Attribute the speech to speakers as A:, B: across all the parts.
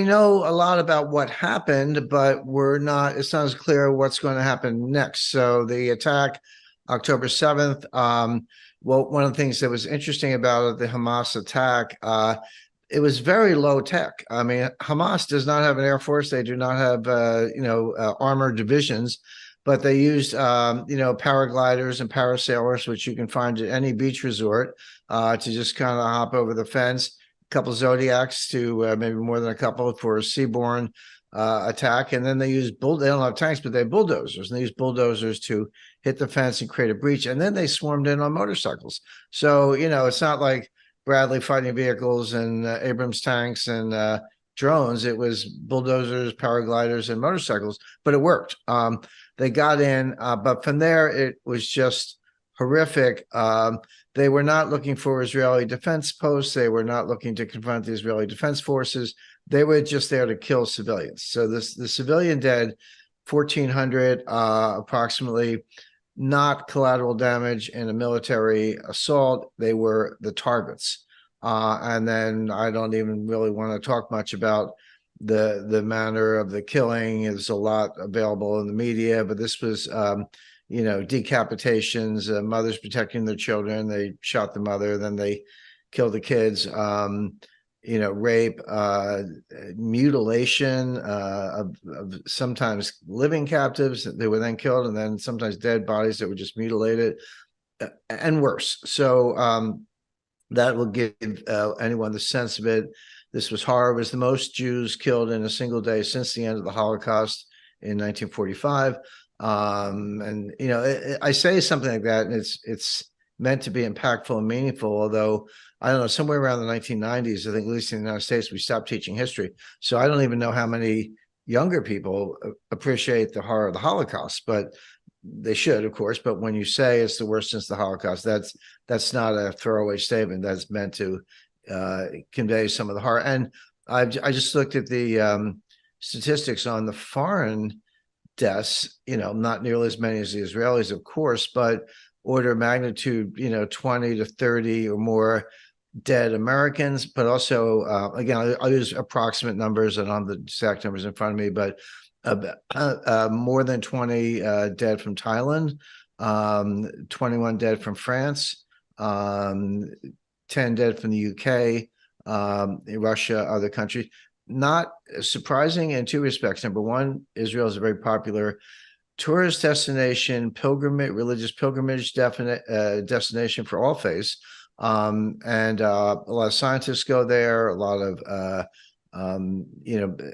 A: know a lot about what happened, but it's not as clear what's going to happen next. So the attack, October 7th, well, one of the things that was interesting about it, the Hamas attack, it was very low tech. I mean, Hamas does not have an air force. They do not have, armored divisions, but they used, paragliders and parasailers, which you can find at any beach resort, to just kind of hop over the fence. Couple Zodiacs to maybe more than a couple for a seaborne attack. And then they use they don't have tanks, but they have bulldozers. And they use bulldozers to hit the fence and create a breach. And then they swarmed in on motorcycles. So, it's not like Bradley fighting vehicles and Abrams tanks and drones. It was bulldozers, paragliders, and motorcycles, but it worked. They got in, but from there, it was just horrific. They were not looking for Israeli defense posts. They were not looking to confront the Israeli defense forces. They were just there to kill civilians. So the civilian dead, 1,400 approximately, not collateral damage in a military assault. They were the targets. And then I don't even really want to talk much about the manner of the killing. There's a lot available in the media, but this was decapitations, mothers protecting their children. They shot the mother, then they killed the kids. Rape, mutilation of sometimes living captives that they were then killed, and then sometimes dead bodies that were just mutilated, and worse. So that will give anyone the sense of it. This was horror. It was the most Jews killed in a single day since the end of the Holocaust in 1945. And I say something like that, and it's meant to be impactful and meaningful. Although I don't know, somewhere around the 1990s, I think, at least in the United States, we stopped teaching history. So I don't even know how many younger people appreciate the horror of the Holocaust, but they should, of course. But when you say it's the worst since the Holocaust, that's not a throwaway statement. That's meant to convey some of the horror. And I just looked at the statistics on the foreign deaths, not nearly as many as the Israelis, of course, but order of magnitude, 20 to 30 or more dead Americans, but also, again, I'll use approximate numbers. I don't have the exact numbers in front of me, but more than 20 dead from Thailand, 21 dead from France, 10 dead from the UK, Russia, other countries. Not surprising in two respects. Number one, Israel is a very popular tourist destination, religious pilgrimage destination for all faiths. And a lot of scientists go there. A lot of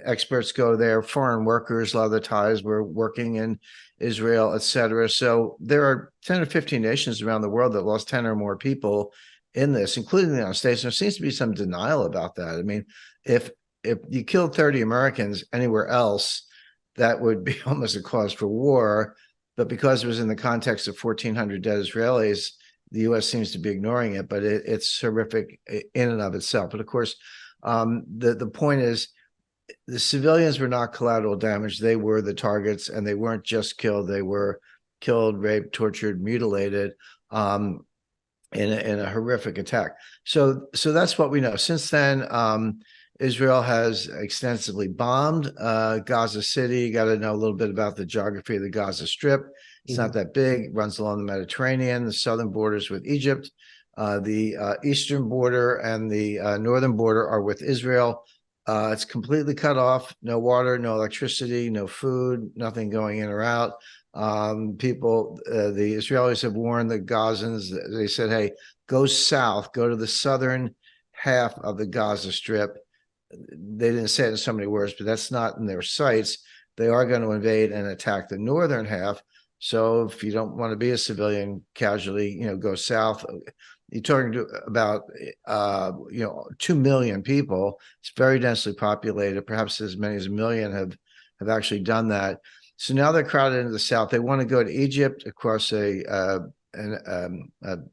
A: experts go there. Foreign workers, a lot of the Thais were working in Israel, etc. So there are 10 or 15 nations around the world that lost 10 or more people in this, including the United States. And there seems to be some denial about that. I mean, if you killed 30 Americans anywhere else, that would be almost a cause for war. But because it was in the context of 1,400 dead Israelis, the U.S. seems to be ignoring it. But it's horrific in and of itself. But of course, the point is, the civilians were not collateral damage. They were the targets, and they weren't just killed. They were killed, raped, tortured, mutilated in a horrific attack. So that's what we know. Since then, Israel has extensively bombed Gaza City. You got to know a little bit about the geography of the Gaza Strip. It's not that big. It runs along the Mediterranean. The southern borders with Egypt. The eastern border and the northern border are with Israel. It's completely cut off. No water, no electricity, no food, nothing going in or out. The Israelis have warned the Gazans. They said, hey, go south, go to the southern half of the Gaza Strip. They didn't say it in so many words, but that's not in their sights. They are going to invade and attack the northern half. So if you don't want to be a civilian casualty, go south. You're talking about 2 million people. It's very densely populated. Perhaps as many as 1 million have actually done that. So now they're crowded into the south. They want to go to Egypt across a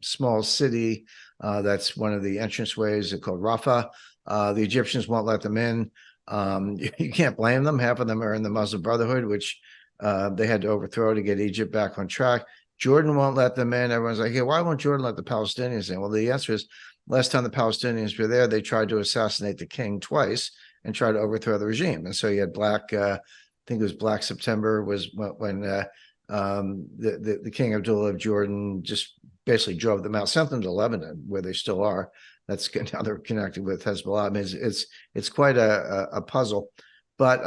A: small city that's one of the entranceways called Rafah. The Egyptians won't let them in. You can't blame them. Half of them are in the Muslim Brotherhood, which they had to overthrow to get Egypt back on track. Jordan won't let them in. Everyone's like, hey, why won't Jordan let the Palestinians in? Well, the answer is, last time the Palestinians were there, they tried to assassinate the king twice, and try to overthrow the regime. And so you had I think it was Black September was when the King Abdullah of Jordan just basically drove them out, sent them to Lebanon, where they still are. That's now they're connected with Hezbollah. I mean, it's quite a puzzle. But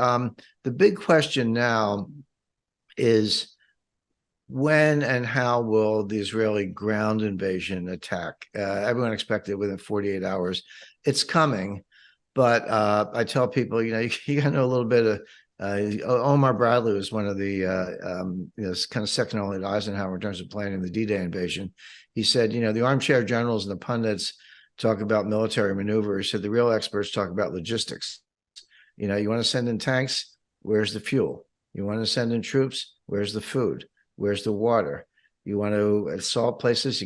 A: the big question now is, when and how will the Israeli ground invasion attack? Everyone expected within 48 hours. It's coming, but I tell people, you got to know a little bit of. Omar Bradley was one of the kind of second only to Eisenhower in terms of planning the D-Day invasion. He said, the armchair generals and the pundits talk about military maneuver. He said the real experts talk about logistics. You want to send in tanks? Where's the fuel? You want to send in troops? Where's the food? Where's the water? You want to assault places?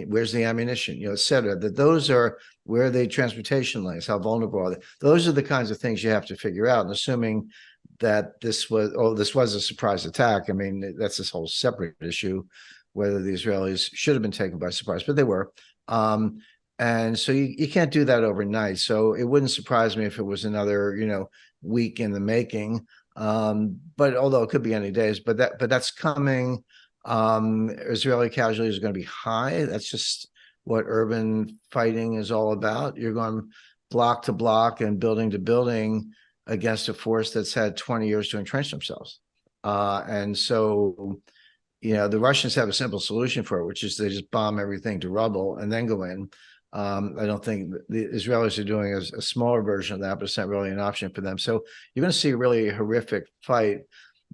A: Where's the ammunition? Et cetera. That those are where the transportation lanes, how vulnerable are they? Those are the kinds of things you have to figure out. And assuming that this was a surprise attack, I mean, that's this whole separate issue, whether the Israelis should have been taken by surprise, but they were. And so you can't do that overnight. So it wouldn't surprise me if it was another, week in the making. But although it could be any days, but that's coming. Israeli casualties are going to be high. That's just what urban fighting is all about. You're going block to block and building to building against a force that's had 20 years to entrench themselves. And so, the Russians have a simple solution for it, which is they just bomb everything to rubble and then go in. I don't think the Israelis are doing a smaller version of that, but it's not really an option for them. So you're going to see a really horrific fight.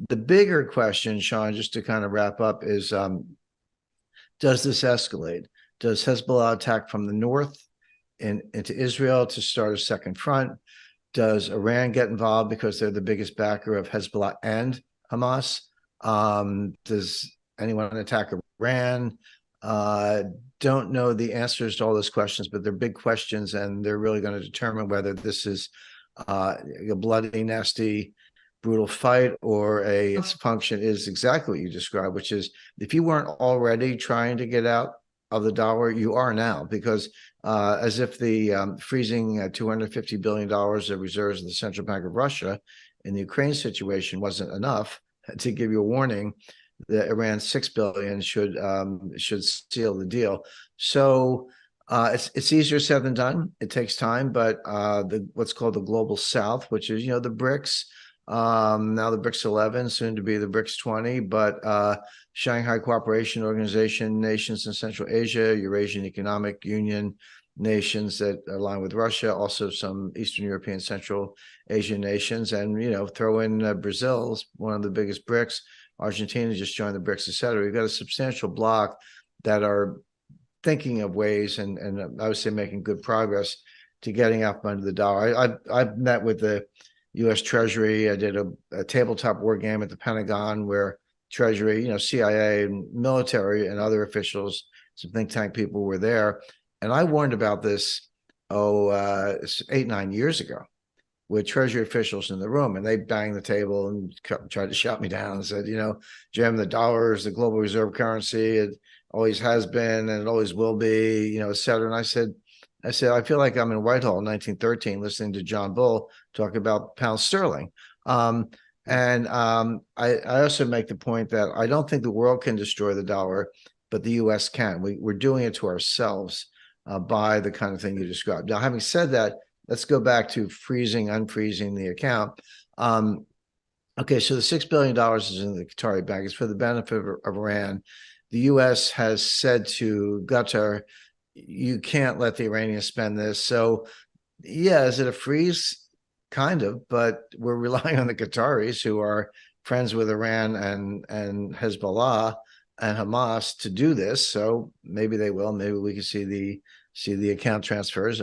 A: The bigger question, Sean, just to kind of wrap up, is does this escalate? Does Hezbollah attack from the north into Israel to start a second front? Does Iran get involved because they're the biggest backer of Hezbollah and Hamas? Does anyone attack Iran? Don't know the answers to all those questions, but they're big questions, and they're really going to determine whether this is a bloody, nasty, brutal fight, or a function is exactly what you described, which is if you weren't already trying to get out of the dollar, you are now, because as if the freezing $250 billion of reserves of the Central Bank of Russia in the Ukraine situation wasn't enough to give you a warning that Iran's $6 billion should seal the deal. So it's easier said than done. It takes time, but what's called the Global South, which is the BRICS, now the BRICS 11, soon to be the BRICS 20, but Shanghai Cooperation Organization nations in Central Asia, Eurasian Economic Union nations that align with Russia, also some Eastern European, Central Asian nations, and throw in Brazil's one of the biggest BRICS. Argentina just joined the BRICS, et cetera. We've got a substantial bloc that are thinking of ways and I would say making good progress to getting up under the dollar. I've met with the U.S. Treasury. I did a tabletop war game at the Pentagon where Treasury, CIA and military and other officials, some think tank people were there. And I warned about this, 8-9 years ago, with Treasury officials in the room, and they banged the table and tried to shut me down and said, Jim, the dollar is the global reserve currency. It always has been, and it always will be, et cetera. And I said, I feel like I'm in Whitehall in 1913 listening to John Bull talk about pound sterling. I also make the point that I don't think the world can destroy the dollar, but the U.S. can. We're doing it to ourselves by the kind of thing you described. Now, having said that, let's go back to unfreezing the account. Okay, so the $6 billion is in the Qatari bank. It's for the benefit of Iran. The U.S. has said to Qatar, you can't let the Iranians spend this. So, yeah, is it a freeze? Kind of, but we're relying on the Qataris, who are friends with Iran and Hezbollah and Hamas, to do this. So maybe they will. Maybe we can see the account transfers.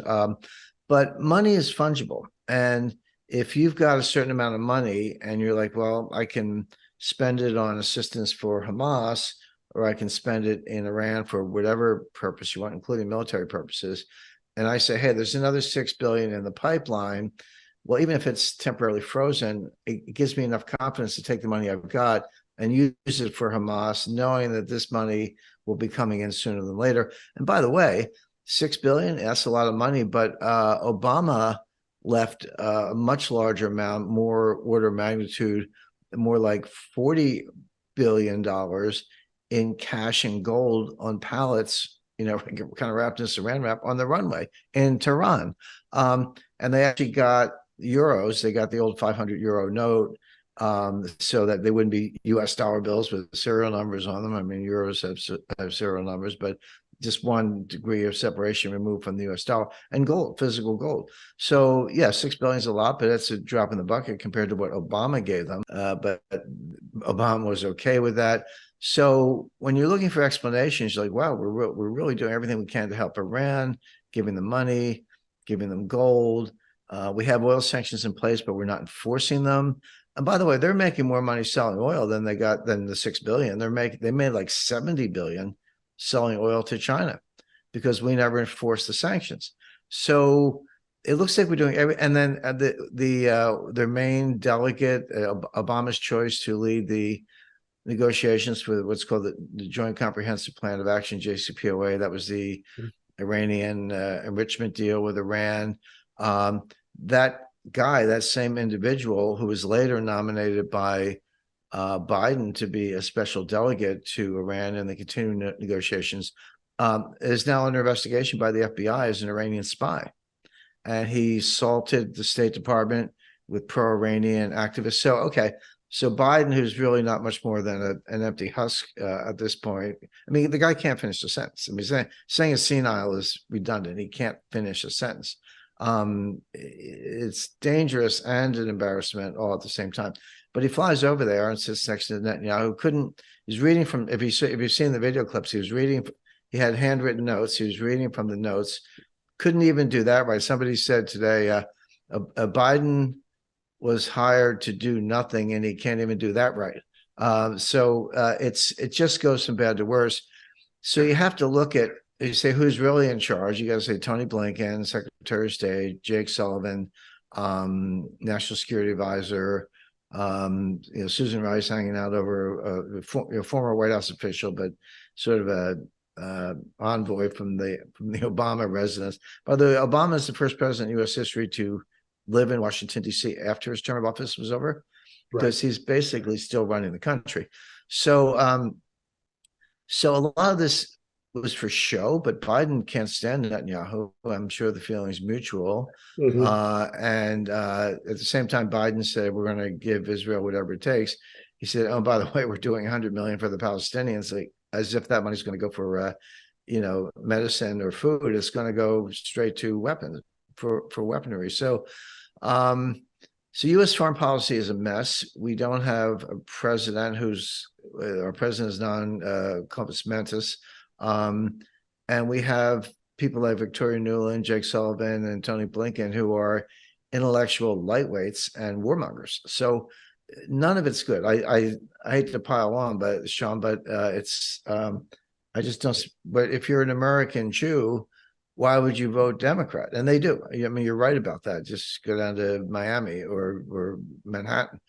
A: But money is fungible. And if you've got a certain amount of money and you're like, well, I can spend it on assistance for Hamas, or I can spend it in Iran for whatever purpose you want, including military purposes. And I say, hey, there's another $6 billion in the pipeline. Well, even if it's temporarily frozen, it gives me enough confidence to take the money I've got and use it for Hamas, knowing that this money will be coming in sooner than later. And by the way, $6 billion, that's a lot of money, but Obama left a much larger amount, more order of magnitude, more like $40 billion in cash and gold on pallets, kind of wrapped in saran wrap on the runway in Tehran. And they actually got euros. They got the old 500 euro note, so that they wouldn't be US dollar bills with serial numbers on them. I mean, euros have serial numbers, but just one degree of separation removed from the US dollar, and gold, physical gold. So yeah, 6 billion is a lot, but that's a drop in the bucket compared to what Obama gave them. But Obama was okay with that. So when you're looking for explanations, you're like, wow, we're really doing everything we can to help Iran, giving them money, giving them gold. We have oil sanctions in place, but we're not enforcing them. And by the way, they're making more money selling oil than the 6 billion. They made like 70 billion selling oil to China because we never enforced the sanctions. So it looks like we're doing and then their main delegate, Obama's choice to lead the negotiations for what's called the Joint Comprehensive Plan of Action, JCPOA. That was the Iranian enrichment deal with Iran. That guy, that same individual who was later nominated by Biden to be a special delegate to Iran in the continuing negotiations, is now under investigation by the FBI as an Iranian spy. And he assaulted the State Department with pro-Iranian activists. So, okay. So Biden, who's really not much more than an empty husk at this point. I mean, the guy can't finish a sentence. I mean, saying it's senile is redundant. He can't finish a sentence. It's dangerous and an embarrassment all at the same time. But he flies over there and sits next to Netanyahu. He's reading from, if you've seen the video clips, he had handwritten notes. He was reading from the notes. Couldn't even do that right. Somebody said today, Biden was hired to do nothing, and he can't even do that right. So it just goes from bad to worse. So you have to look at, you say, who's really in charge? You got to say Tony Blinken, Secretary of State, Jake Sullivan, National Security Advisor, Susan Rice hanging out over a former White House official, but sort of a envoy from the Obama residence. By the way, Obama is the first president in U.S. history to live in Washington, D.C. after his term of office was over, because he's basically still running the country. So, so a lot of this was for show, but Biden can't stand Netanyahu. I'm sure the feeling is mutual. And at the same time, Biden said, we're going to give Israel whatever it takes. He said, oh, by the way, we're doing 100 million for the Palestinians, like, as if that money's going to go for, medicine or food. It's going to go straight to weapons, for weaponry. So, so U.S. foreign policy is a mess. We don't have a president our president is non-compos mentis. And we have people like Victoria Nuland, Jake Sullivan, and Tony Blinken, who are intellectual lightweights and warmongers. So none of it's good. I hate to pile on, but Sean, but it's I just don't. But if you're an American Jew, why would you vote Democrat? And they do. I mean, you're right about that. Just go down to Miami or Manhattan.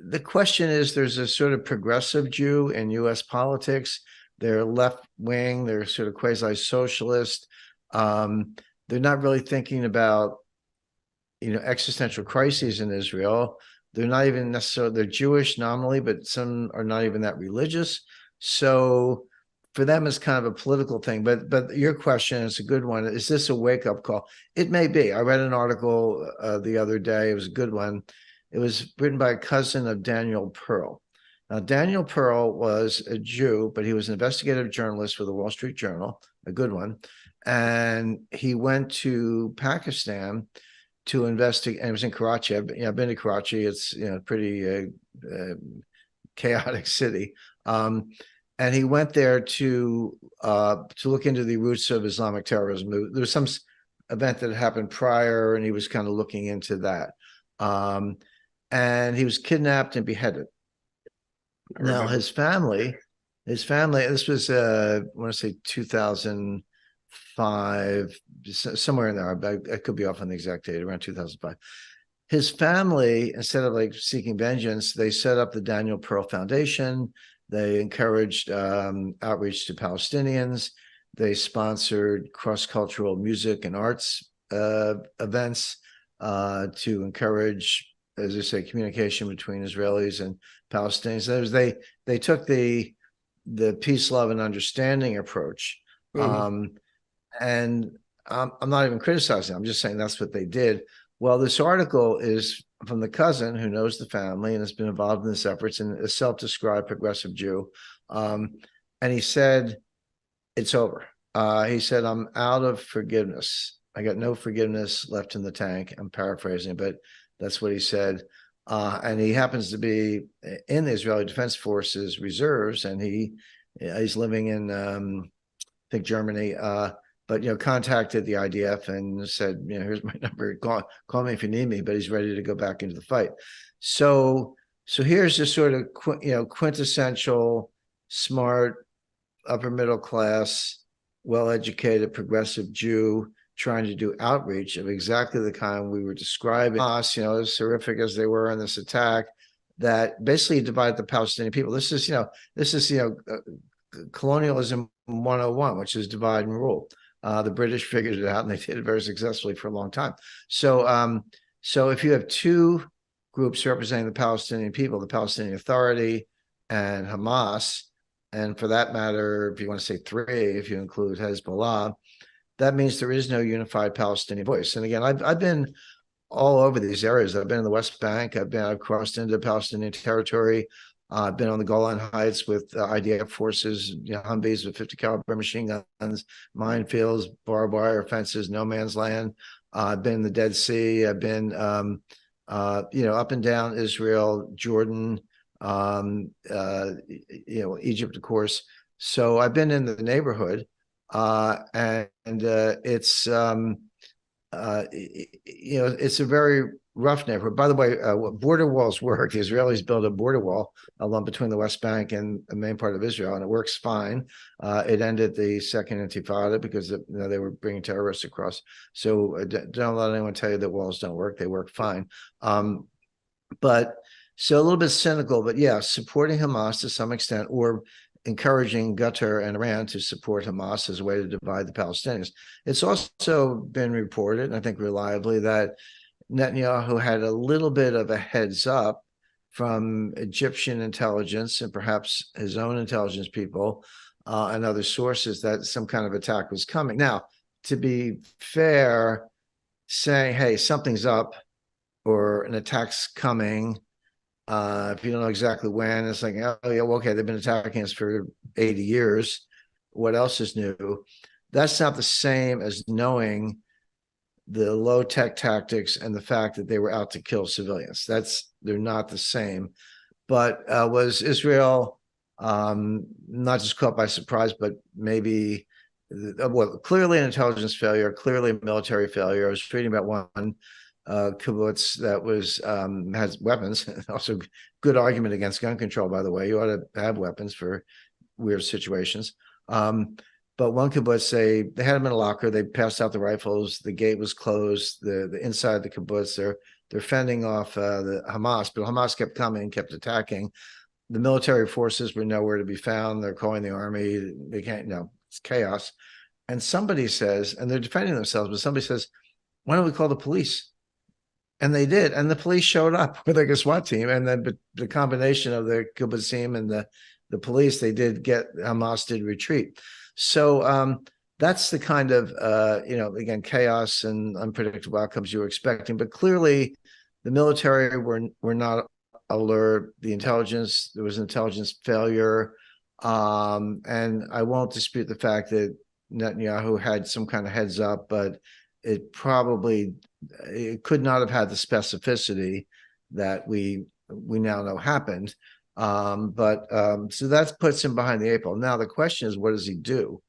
A: The question is, there's a sort of progressive Jew in U.S. politics. They're left wing. They're sort of quasi-socialist. They're not really thinking about, existential crises in Israel. They're not even necessarily, they're Jewish nominally, but some are not even that religious. So for them, it's kind of a political thing. But your question is a good one. Is this a wake-up call? It may be. I read an article the other day. It was a good one. It was written by a cousin of Daniel Pearl. Now, Daniel Pearl was a Jew, but he was an investigative journalist for the Wall Street Journal, a good one. And he went to Pakistan to investigate, and it was in Karachi. I've been to Karachi. It's pretty chaotic city. And he went there to look into the roots of Islamic terrorism. There was some event that happened prior, and he was kind of looking into that. And he was kidnapped and beheaded. Now his family, this was I want to say 2005, somewhere in there. I could be off on the exact date, around 2005. His family, instead of like seeking vengeance, they set up the Daniel Pearl Foundation. They encouraged outreach to Palestinians. They sponsored cross-cultural music and arts events to encourage, as I say, communication between Israelis and Palestinians. They took the peace, love, and understanding approach. And I'm not even criticizing. I'm just saying that's what they did. Well, this article is from the cousin who knows the family and has been involved in this efforts, and a self-described progressive Jew. And he said, it's over. He said, I'm out of forgiveness. I got no forgiveness left in the tank. I'm paraphrasing, but that's what he said. And he happens to be in the Israeli Defense Forces reserves, and he's living in, I think, Germany. But contacted the IDF and said, here's my number. Call me if you need me. But he's ready to go back into the fight. So here's this sort of quintessential, smart, upper middle class, well-educated, progressive Jew trying to do outreach of exactly the kind we were describing. Hamas, as horrific as they were in this attack, that basically divided the Palestinian people. This is colonialism 101, which is divide and rule. The British figured it out, and they did it very successfully for a long time. So if you have two groups representing the Palestinian people, the Palestinian Authority and Hamas, and for that matter, if you want to say three, if you include Hezbollah, that means there is no unified Palestinian voice. And again, I've been all over these areas. I've been in the West Bank. I've crossed into Palestinian territory. I've been on the Golan Heights with IDF forces, Humvees with 50 caliber machine guns, minefields, barbed wire fences, no man's land. I've been in the Dead Sea. I've been, up and down Israel, Jordan, Egypt, of course. So I've been in the neighborhood, and it's it's a very rough neighborhood. By the way, border walls work. The Israelis built a border wall along between the West Bank and the main part of Israel, and it works fine. It ended the second Intifada because they were bringing terrorists across. So don't let anyone tell you that walls don't work. They work fine. But so a little bit cynical, but yeah, supporting Hamas to some extent, or encouraging Qatar and Iran to support Hamas as a way to divide the Palestinians. It's also been reported, I think reliably, that Netanyahu had a little bit of a heads up from Egyptian intelligence and perhaps his own intelligence people and other sources that some kind of attack was coming. Now, to be fair, saying, hey, something's up or an attack's coming, if you don't know exactly when, it's like, oh, yeah, well, okay, they've been attacking us for 80 years. What else is new? That's not the same as knowing the low-tech tactics and the fact that they were out to kill civilians. They're not the same. But was Israel not just caught by surprise, but maybe, clearly an intelligence failure, clearly a military failure. I was reading about one kibbutz that has weapons. Also, good argument against gun control, by the way. You ought to have weapons for weird situations. But one kibbutz, they had them in a locker. They passed out the rifles. The gate was closed. The inside the kibbutz, they're fending off the Hamas, but Hamas kept coming, kept attacking. The military forces were nowhere to be found. They're calling the army. They can't. It's chaos. And somebody says, and they're defending themselves, but somebody says, "Why don't we call the police?" And they did, and the police showed up with like a SWAT team, and then the combination of the kibbutzim and the police, Hamas did retreat. So that's the kind of again, chaos and unpredictable outcomes you were expecting. But clearly, the military were not alert. The intelligence, there was an intelligence failure, and I won't dispute the fact that Netanyahu had some kind of heads up, but it could not have had the specificity that we now know happened. So that puts him behind the eight ball. Now the question is, what does he do?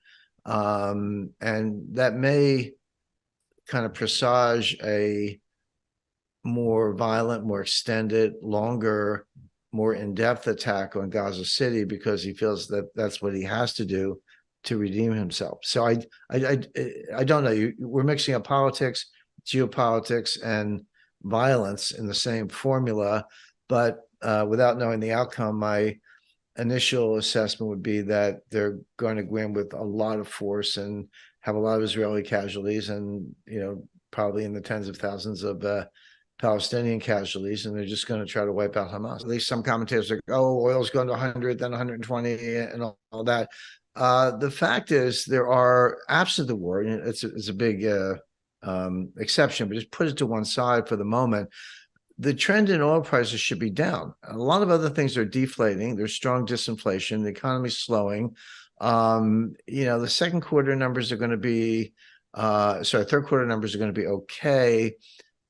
A: And that may kind of presage a more violent, more extended, longer, more in-depth attack on Gaza City, because he feels that that's what he has to do to redeem himself. So I don't know. We're mixing up politics, geopolitics, and violence in the same formula, but without knowing the outcome, my initial assessment would be that they're going to go in with a lot of force and have a lot of Israeli casualties, and probably in the tens of thousands of Palestinian casualties, and they're just going to try to wipe out Hamas. At least some commentators are, oh, oil's going to 100, then 120, and all that. The fact is, there are, absent the war, and it's a big exception, but just put it to one side for the moment. The trend in oil prices should be down. A lot of other things are deflating. There's strong disinflation. The economy's slowing. The second quarter numbers are going to be, third quarter numbers are going to be okay,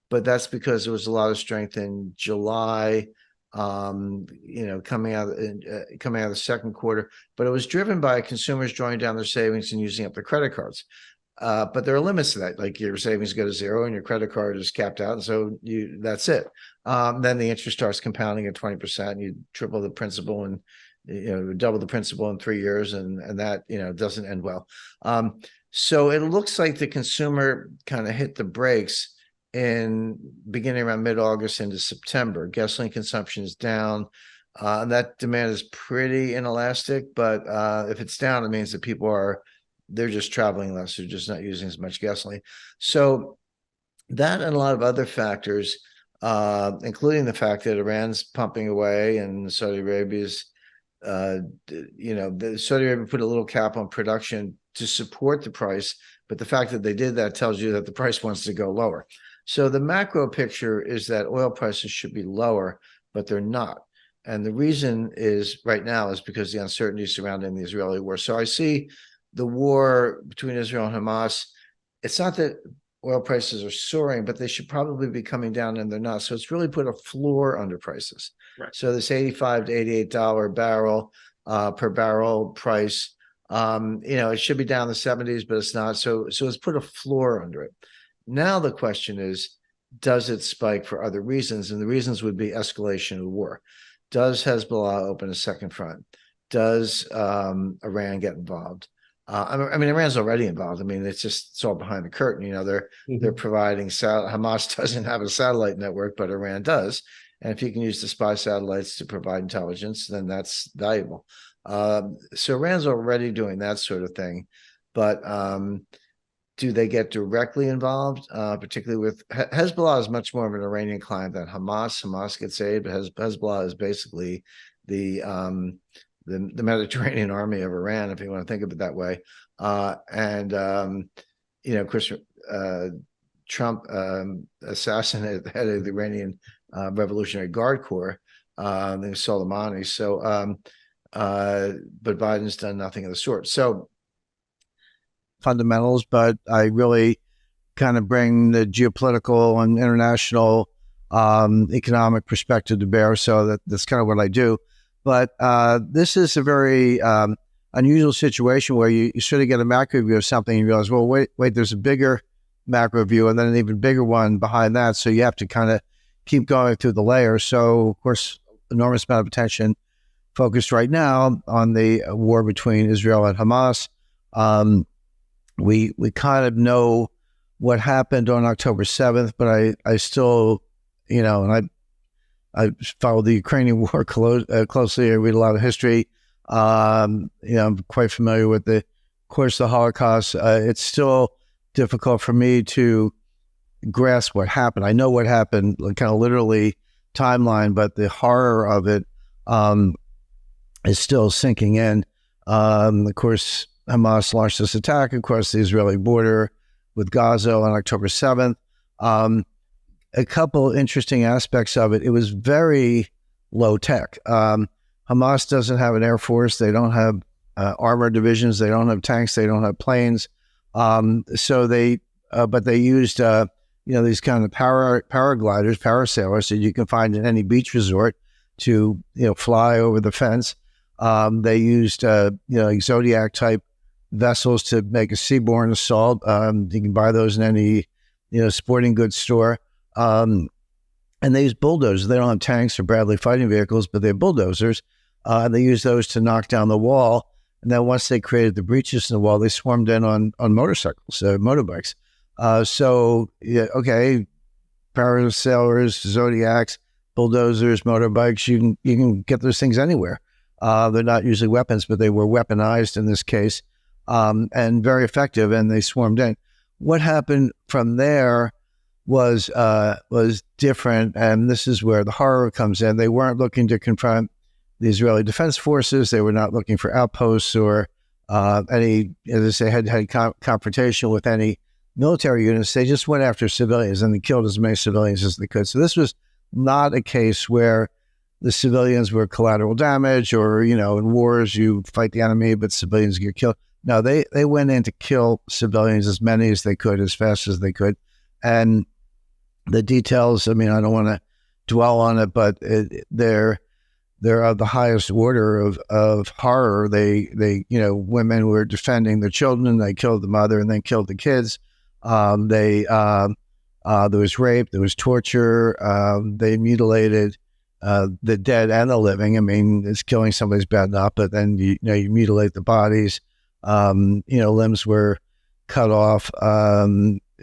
A: but that's because there was a lot of strength in July, coming out of the second quarter. But it was driven by consumers drawing down their savings and using up their credit cards. But there are limits to that. Like your savings go to zero and your credit card is capped out, and so that's it. Then the interest starts compounding at 20%, and you triple the principal and double the principal in 3 years, and that doesn't end well. So it looks like the consumer kind of hit the brakes in beginning around mid-August into September. Gasoline consumption is down. And that demand is pretty inelastic, but if it's down, it means that people they're just traveling less. They're just not using as much gasoline. So that and a lot of other factors, including the fact that Iran's pumping away and Saudi Arabia's, Saudi Arabia put a little cap on production to support the price. But the fact that they did that tells you that the price wants to go lower. So the macro picture is that oil prices should be lower, but they're not. And the reason is right now is because the uncertainty surrounding the Israeli war. So I see the war between Israel and Hamas. It's not that oil prices are soaring, but they should probably be coming down, and they're not. So it's really put a floor under prices. Right. So this $85 to $88 barrel per barrel price, it should be down in the 70s, but it's not. So it's put a floor under it. Now the question is, does it spike for other reasons? And the reasons would be escalation of the war. Does Hezbollah open a second front? Does Iran get involved? Iran's already involved. It's all behind the curtain. They're providing Hamas doesn't have a satellite network, but Iran does. And if you can use the spy satellites to provide intelligence, then that's valuable. So Iran's already doing that sort of thing. But do they get directly involved? Particularly with Hezbollah is much more of an Iranian client than Hamas. Hamas gets aid, but Hezbollah is basically the Mediterranean army of Iran, if you want to think of it that way. Of course, Trump assassinated the head of the Iranian Revolutionary Guard Corps, Soleimani. So, but Biden's done nothing of the sort. So fundamentals, but I really kind of bring the geopolitical and international economic perspective to bear. So that's kind of what I do. But this is a very unusual situation where you sort of get a macro view of something and you realize, well, wait, there's a bigger macro view and then an even bigger one behind that. So you have to kind of keep going through the layers. So, of course, enormous amount of attention focused right now on the war between Israel and Hamas. We kind of know what happened on October 7th, but I still, and I follow the Ukrainian war closely. I read a lot of history. I'm quite familiar with the course of the Holocaust. It's still difficult for me to grasp what happened. I know what happened, kind of literally timeline, but the horror of it is still sinking in. Of course, Hamas launched this attack across the Israeli border with Gaza on October 7th. A couple interesting aspects of it. It was very low tech. Hamas doesn't have an air force. They don't have armored divisions. They don't have tanks. They don't have planes. But they used, these kind of paragliders, parasailers that you can find in any beach resort to, fly over the fence. They used, Zodiac type vessels to make a seaborne assault. You can buy those in any, sporting goods store. And they use bulldozers. They don't have tanks or Bradley fighting vehicles, but they have bulldozers. They use those to knock down the wall. And then once they created the breaches in the wall, they swarmed in on motorcycles, motorbikes. Parasailers, Zodiacs, bulldozers, motorbikes, you can get those things anywhere. They're not usually weapons, but they were weaponized in this case, and very effective, and they swarmed in. What happened from there was different, and this is where the horror comes in. They weren't looking to confront the Israeli Defense Forces. They were not looking for outposts or any, as I say, had confrontation with any military units. They just went after civilians, and they killed as many civilians as they could. So this was not a case where the civilians were collateral damage, or, in wars you fight the enemy but civilians get killed. No, they went in to kill civilians, as many as they could, as fast as they could. And the details, I mean, I don't want to dwell on it, but they're of the highest order of horror. They women were defending their children. They killed the mother and then killed the kids. There was rape, there was torture. They mutilated the dead and the living. I mean, it's killing somebody's bad enough, but then you mutilate the bodies. Limbs were cut off.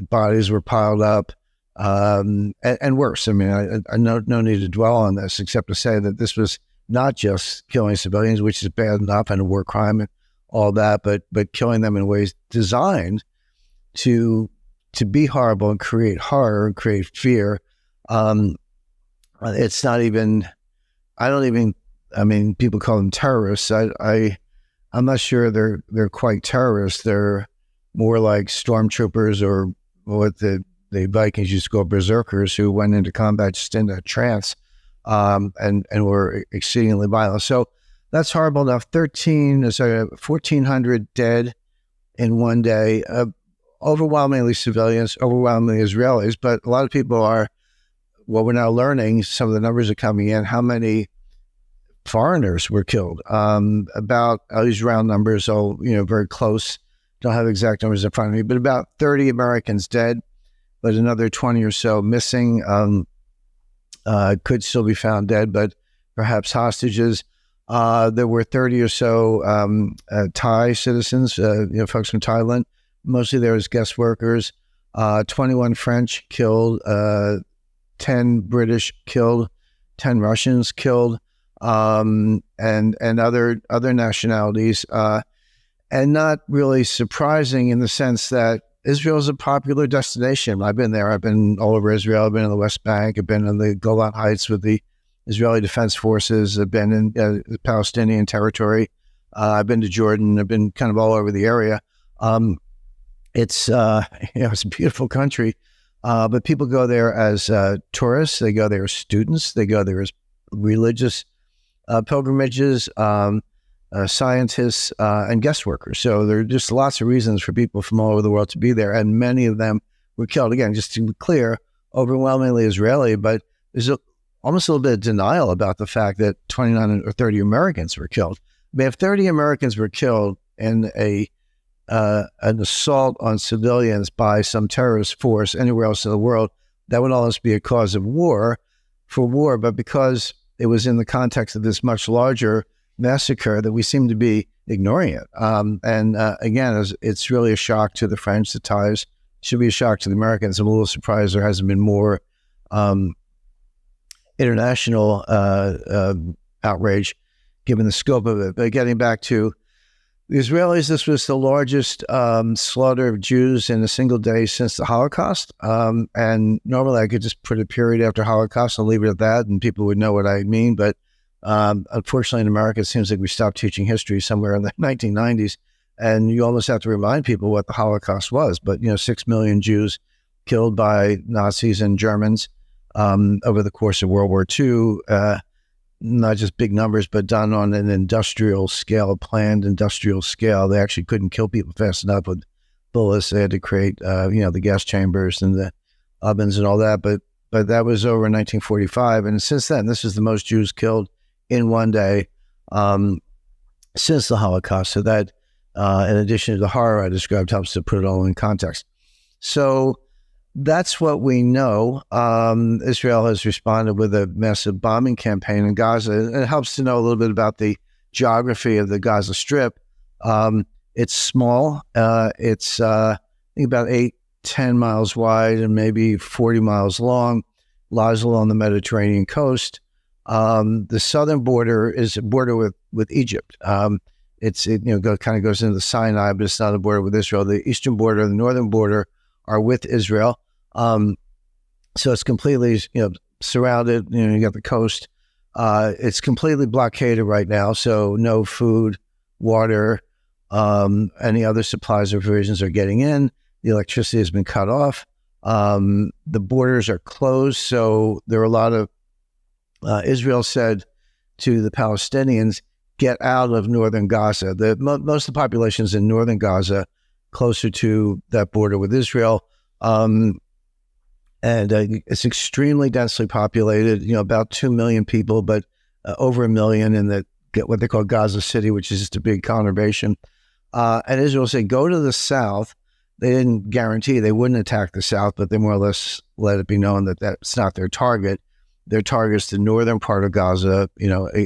A: Bodies were piled up, and worse. I mean, I no need to dwell on this except to say that this was not just killing civilians, which is bad enough and a war crime and all that, but killing them in ways designed to be horrible and create horror and create fear. It's not even. I mean, people call them terrorists. I'm not sure they're quite terrorists. They're more like stormtroopers, or what the Vikings used to call berserkers, who went into combat just in a trance, and were exceedingly violent. So that's horrible enough. 1,400 dead in one day, overwhelmingly civilians, overwhelmingly Israelis, but a lot of people are, well, we're now learning, some of the numbers are coming in, how many foreigners were killed. About, I'll use round numbers, so, very close. Don't have exact numbers in front of me, but about 30 Americans dead, but another 20 or so missing. Could still be found dead, but perhaps hostages. There were 30 or so Thai citizens, folks from Thailand. Mostly there was guest workers. 21 French killed, 10 British killed, 10 Russians killed, and other nationalities. And not really surprising in the sense that Israel is a popular destination. I've been there. I've been all over Israel. I've been in the West Bank. I've been in the Golan Heights with the Israeli Defense Forces. I've been in the Palestinian territory. I've been to Jordan. I've been kind of all over the area. It's it's a beautiful country, but people go there as tourists. They go there as students. They go there as religious pilgrimages, scientists, and guest workers. So there are just lots of reasons for people from all over the world to be there, and many of them were killed. Again, just to be clear, overwhelmingly Israeli, but there's almost a little bit of denial about the fact that 29 or 30 Americans were killed. I mean, if 30 Americans were killed in an assault on civilians by some terrorist force anywhere else in the world, that would almost be a cause of war, but because it was in the context of this much larger massacre, that we seem to be ignoring it. Again, it's really a shock to the French, the Thais. It should be a shock to the Americans. I'm a little surprised there hasn't been more international outrage given the scope of it. But getting back to the Israelis, this was the largest slaughter of Jews in a single day since the Holocaust. And normally I could just put a period after Holocaust and leave it at that, and people would know what I mean. But unfortunately, in America, it seems like we stopped teaching history somewhere in the 1990s, and you almost have to remind people what the Holocaust was. But 6 million Jews killed by Nazis and Germans over the course of World War II. Not just big numbers, but done on an industrial scale, a planned industrial scale. They actually couldn't kill people fast enough with bullets. They had to create, the gas chambers and the ovens and all that. But that was over in 1945, and since then, this is the most Jews killed in one day since the Holocaust. So that, in addition to the horror I described, helps to put it all in context. So that's what we know. Israel has responded with a massive bombing campaign in Gaza. And it helps to know a little bit about the geography of the Gaza Strip. It's small. It's I think about 8-10 miles wide and maybe 40 miles long. Lies along the Mediterranean coast. The southern border is a border with Egypt. It kind of goes into the Sinai, but it's not a border with Israel. The eastern border and the northern border are with Israel. So it's completely, surrounded. You got the coast. It's completely blockaded right now. So no food, water, any other supplies or provisions are getting in. The electricity has been cut off. The borders are closed. So there are a lot of, Israel said to the Palestinians, get out of northern Gaza. Most of the population is in northern Gaza, closer to that border with Israel. And it's extremely densely populated, about 2 million people, but over 1 million in what they call Gaza City, which is just a big conurbation. And Israel said, go to the south. They didn't guarantee they wouldn't attack the south, but they more or less let it be known that that's not their target. Their target is the northern part of Gaza,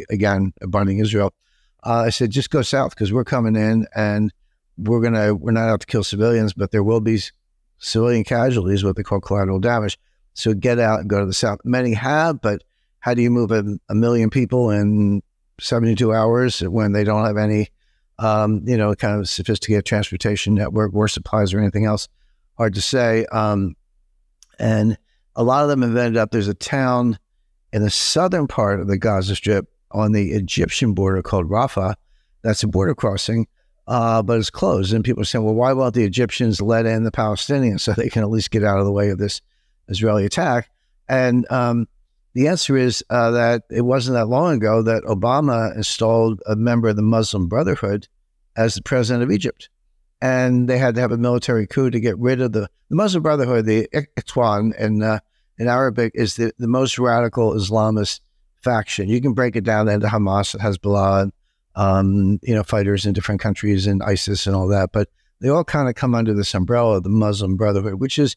A: again, abutting Israel. I said, just go south because we're coming in and we're not out to kill civilians, but there will be civilian casualties, what they call collateral damage. So get out and go to the south. Many have, but how do you move a million people in 72 hours when they don't have any, kind of sophisticated transportation network, war supplies, or anything else? Hard to say. And a lot of them have ended up, there's a town in the southern part of the Gaza Strip on the Egyptian border called Rafah. That's a border crossing, but it's closed. And people are saying, well, why won't the Egyptians let in the Palestinians so they can at least get out of the way of this Israeli attack? And the answer is that it wasn't that long ago that Obama installed a member of the Muslim Brotherhood as the president of Egypt. And they had to have a military coup to get rid of the Muslim Brotherhood. The Ikhwan in Arabic is the most radical Islamist faction. You can break it down into Hamas and Hezbollah, fighters in different countries and ISIS and all that. But they all kind of come under this umbrella of the Muslim Brotherhood, which is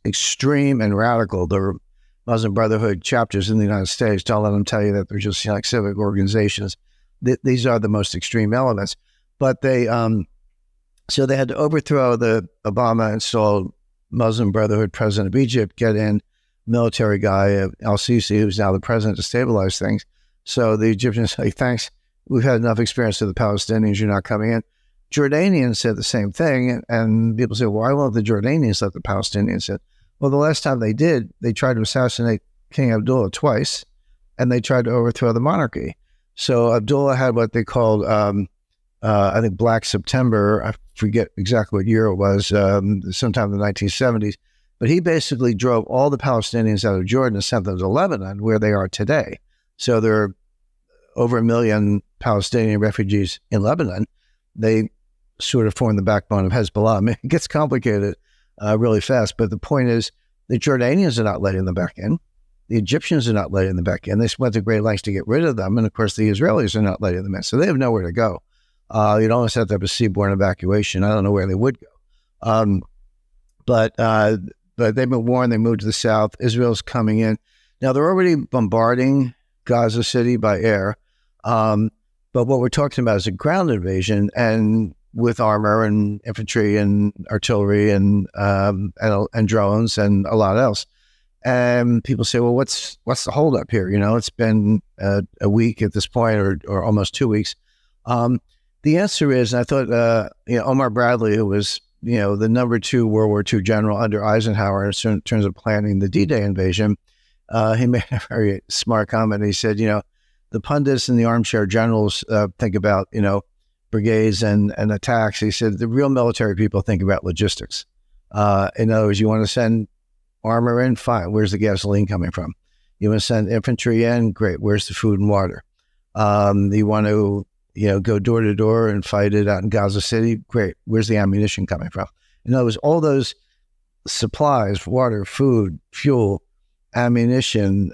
A: extreme and radical. The Muslim Brotherhood chapters in the United States, don't let them tell you that they're just like civic organizations. These are the most extreme elements. But so they had to overthrow the Obama-installed Muslim Brotherhood president of Egypt, get in military guy, al-Sisi, who's now the president, to stabilize things. So the Egyptians say, thanks, we've had enough experience with the Palestinians, you're not coming in. Jordanians said the same thing, and people say, why won't the Jordanians let the Palestinians in? Well, the last time they did, they tried to assassinate King Abdullah twice, and they tried to overthrow the monarchy. So Abdullah had what they called, I think, Black September. I forget exactly what year it was, sometime in the 1970s. But he basically drove all the Palestinians out of Jordan and sent them to Lebanon, where they are today. So there are over 1 million Palestinian refugees in Lebanon. They sort of form the backbone of Hezbollah. I mean, it gets complicated really fast. But the point is, the Jordanians are not letting them back in. The Egyptians are not letting them back in. They went to great lengths to get rid of them. And of course, the Israelis are not letting them in. So they have nowhere to go. You'd almost have to have a seaborne evacuation. I don't know where they would go. But they've been warned. They moved to the south. Israel's coming in. Now, they're already bombarding Gaza City by air. But what we're talking about is a ground invasion, and with armor and infantry and artillery and drones and a lot else. And people say, well, what's the holdup here? It's been a week at this point, or almost 2 weeks. The answer is, and I thought, Omar Bradley, who was, the number 2 World War II general under Eisenhower in terms of planning the D-Day invasion, he made a very smart comment. He said, the pundits and the armchair generals think about, brigades and attacks. He said, the real military people think about logistics. In other words, you want to send armor in? Fine. Where's the gasoline coming from? You want to send infantry in? Great. Where's the food and water? You want to go door to door and fight it out in Gaza City? Great. Where's the ammunition coming from? In other words, all those supplies, water, food, fuel, ammunition,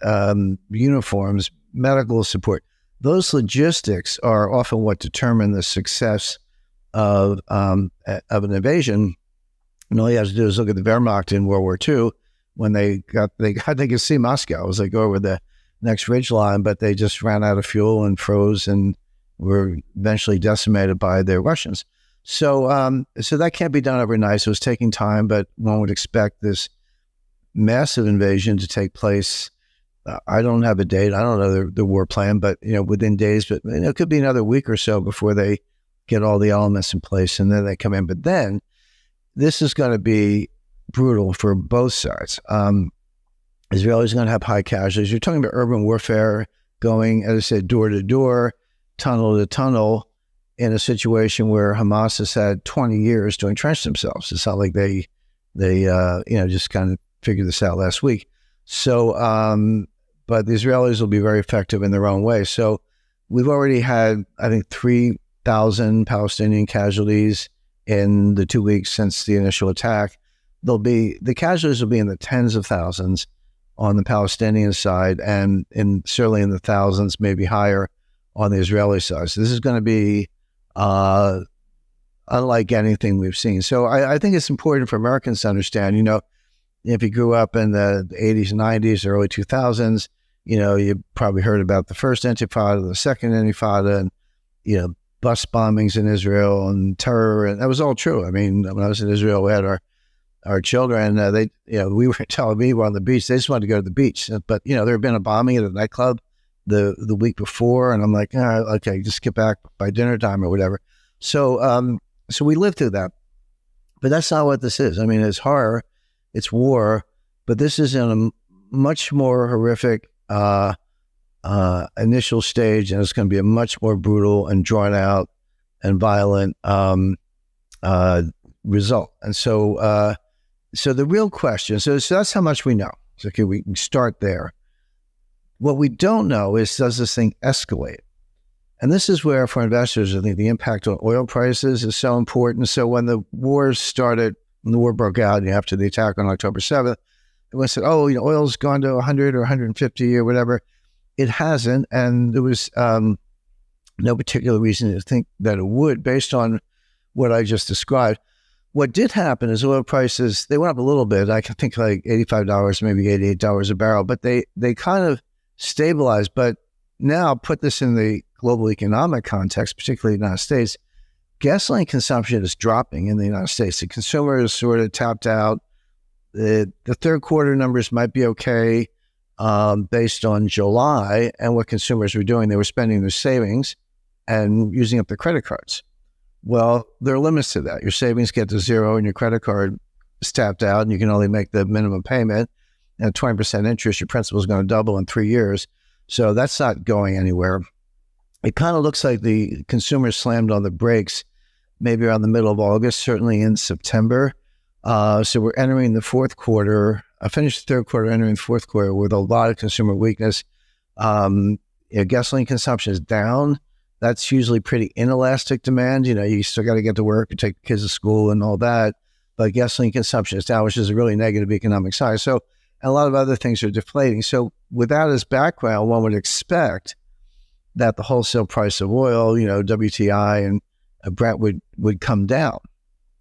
A: uniforms, medical support, those logistics are often what determine the success of an invasion. And all you have to do is look at the Wehrmacht in World War II when they could see Moscow as they go over the next ridge line, but they just ran out of fuel and froze and were eventually decimated by the Russians. So that can't be done overnight. So it's taking time, but one would expect this massive invasion to take place. I don't have a date. I don't know the war plan, but within days. But it could be another week or so before they get all the elements in place, and then they come in. But then this is going to be brutal for both sides. Israelis are going to have high casualties. You're talking about urban warfare going, as I said, door to door, tunnel to tunnel, in a situation where Hamas has had 20 years to entrench themselves. It's not like they just kind of figured this out last week. So, but the Israelis will be very effective in their own way. So we've already had, I think, 3,000 Palestinian casualties in the 2 weeks since the initial attack. The casualties will be in the tens of thousands on the Palestinian side, and certainly in the thousands, maybe higher, on the Israeli side. So this is going to be unlike anything we've seen. So I think it's important for Americans to understand, if you grew up in the 80s, 90s, early 2000s, you probably heard about the first Intifada, the second Intifada, and, bus bombings in Israel and terror. And that was all true. I mean, when I was in Israel, we had our children, we were in Tel Aviv, we're on the beach. They just wanted to go to the beach. But, there had been a bombing at a nightclub the week before. And I'm like, okay, just get back by dinner time or whatever. So we lived through that. But that's not what this is. I mean, it's horror, it's war, but this is in a much more horrific initial stage, and it's going to be a much more brutal and drawn out and violent result. And so the real question, so that's how much we know. So okay, we can start there. What we don't know is, does this thing escalate? And this is where, for investors, I think the impact on oil prices is so important. So when the war broke out after the attack on October 7th, everyone said, oil's gone to 100 or 150 or whatever. It hasn't, and there was no particular reason to think that it would, based on what I just described. What did happen is oil prices, they went up a little bit. I think like $85, maybe $88 a barrel, but they kind of stabilized. But now, put this in the global economic context, particularly the United States, gasoline consumption is dropping in the United States. The consumer is sort of tapped out. The third quarter numbers might be okay based on July and what consumers were doing. They were spending their savings and using up their credit cards. Well, there are limits to that. Your savings get to zero and your credit card is tapped out, and you can only make the minimum payment. And at 20% interest, your principal is going to double in 3 years. So that's not going anywhere. It kind of looks like the consumer slammed on the brakes maybe around the middle of August, certainly in September. So we're entering the fourth quarter. I finished the third quarter, entering the fourth quarter with a lot of consumer weakness. Gasoline consumption is down. That's usually pretty inelastic demand. You still got to get to work and take kids to school and all that. But gasoline consumption is down, which is a really negative economic sign. So a lot of other things are deflating. So with that as background, one would expect that the wholesale price of oil, WTI and Brent would come down,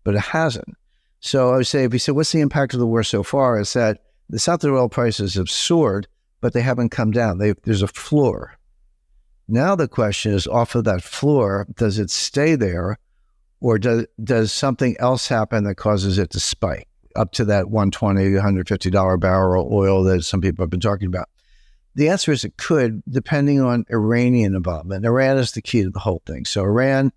A: but it hasn't. So I would say, if you say, what's the impact of the war so far? It's that the South oil prices have soared, but they haven't come down. There's a floor. Now the question is, off of that floor, does it stay there, or does something else happen that causes it to spike up to that $120, $150 barrel oil that some people have been talking about? The answer is it could, depending on Iranian involvement. Iran is the key to the whole thing. So Iran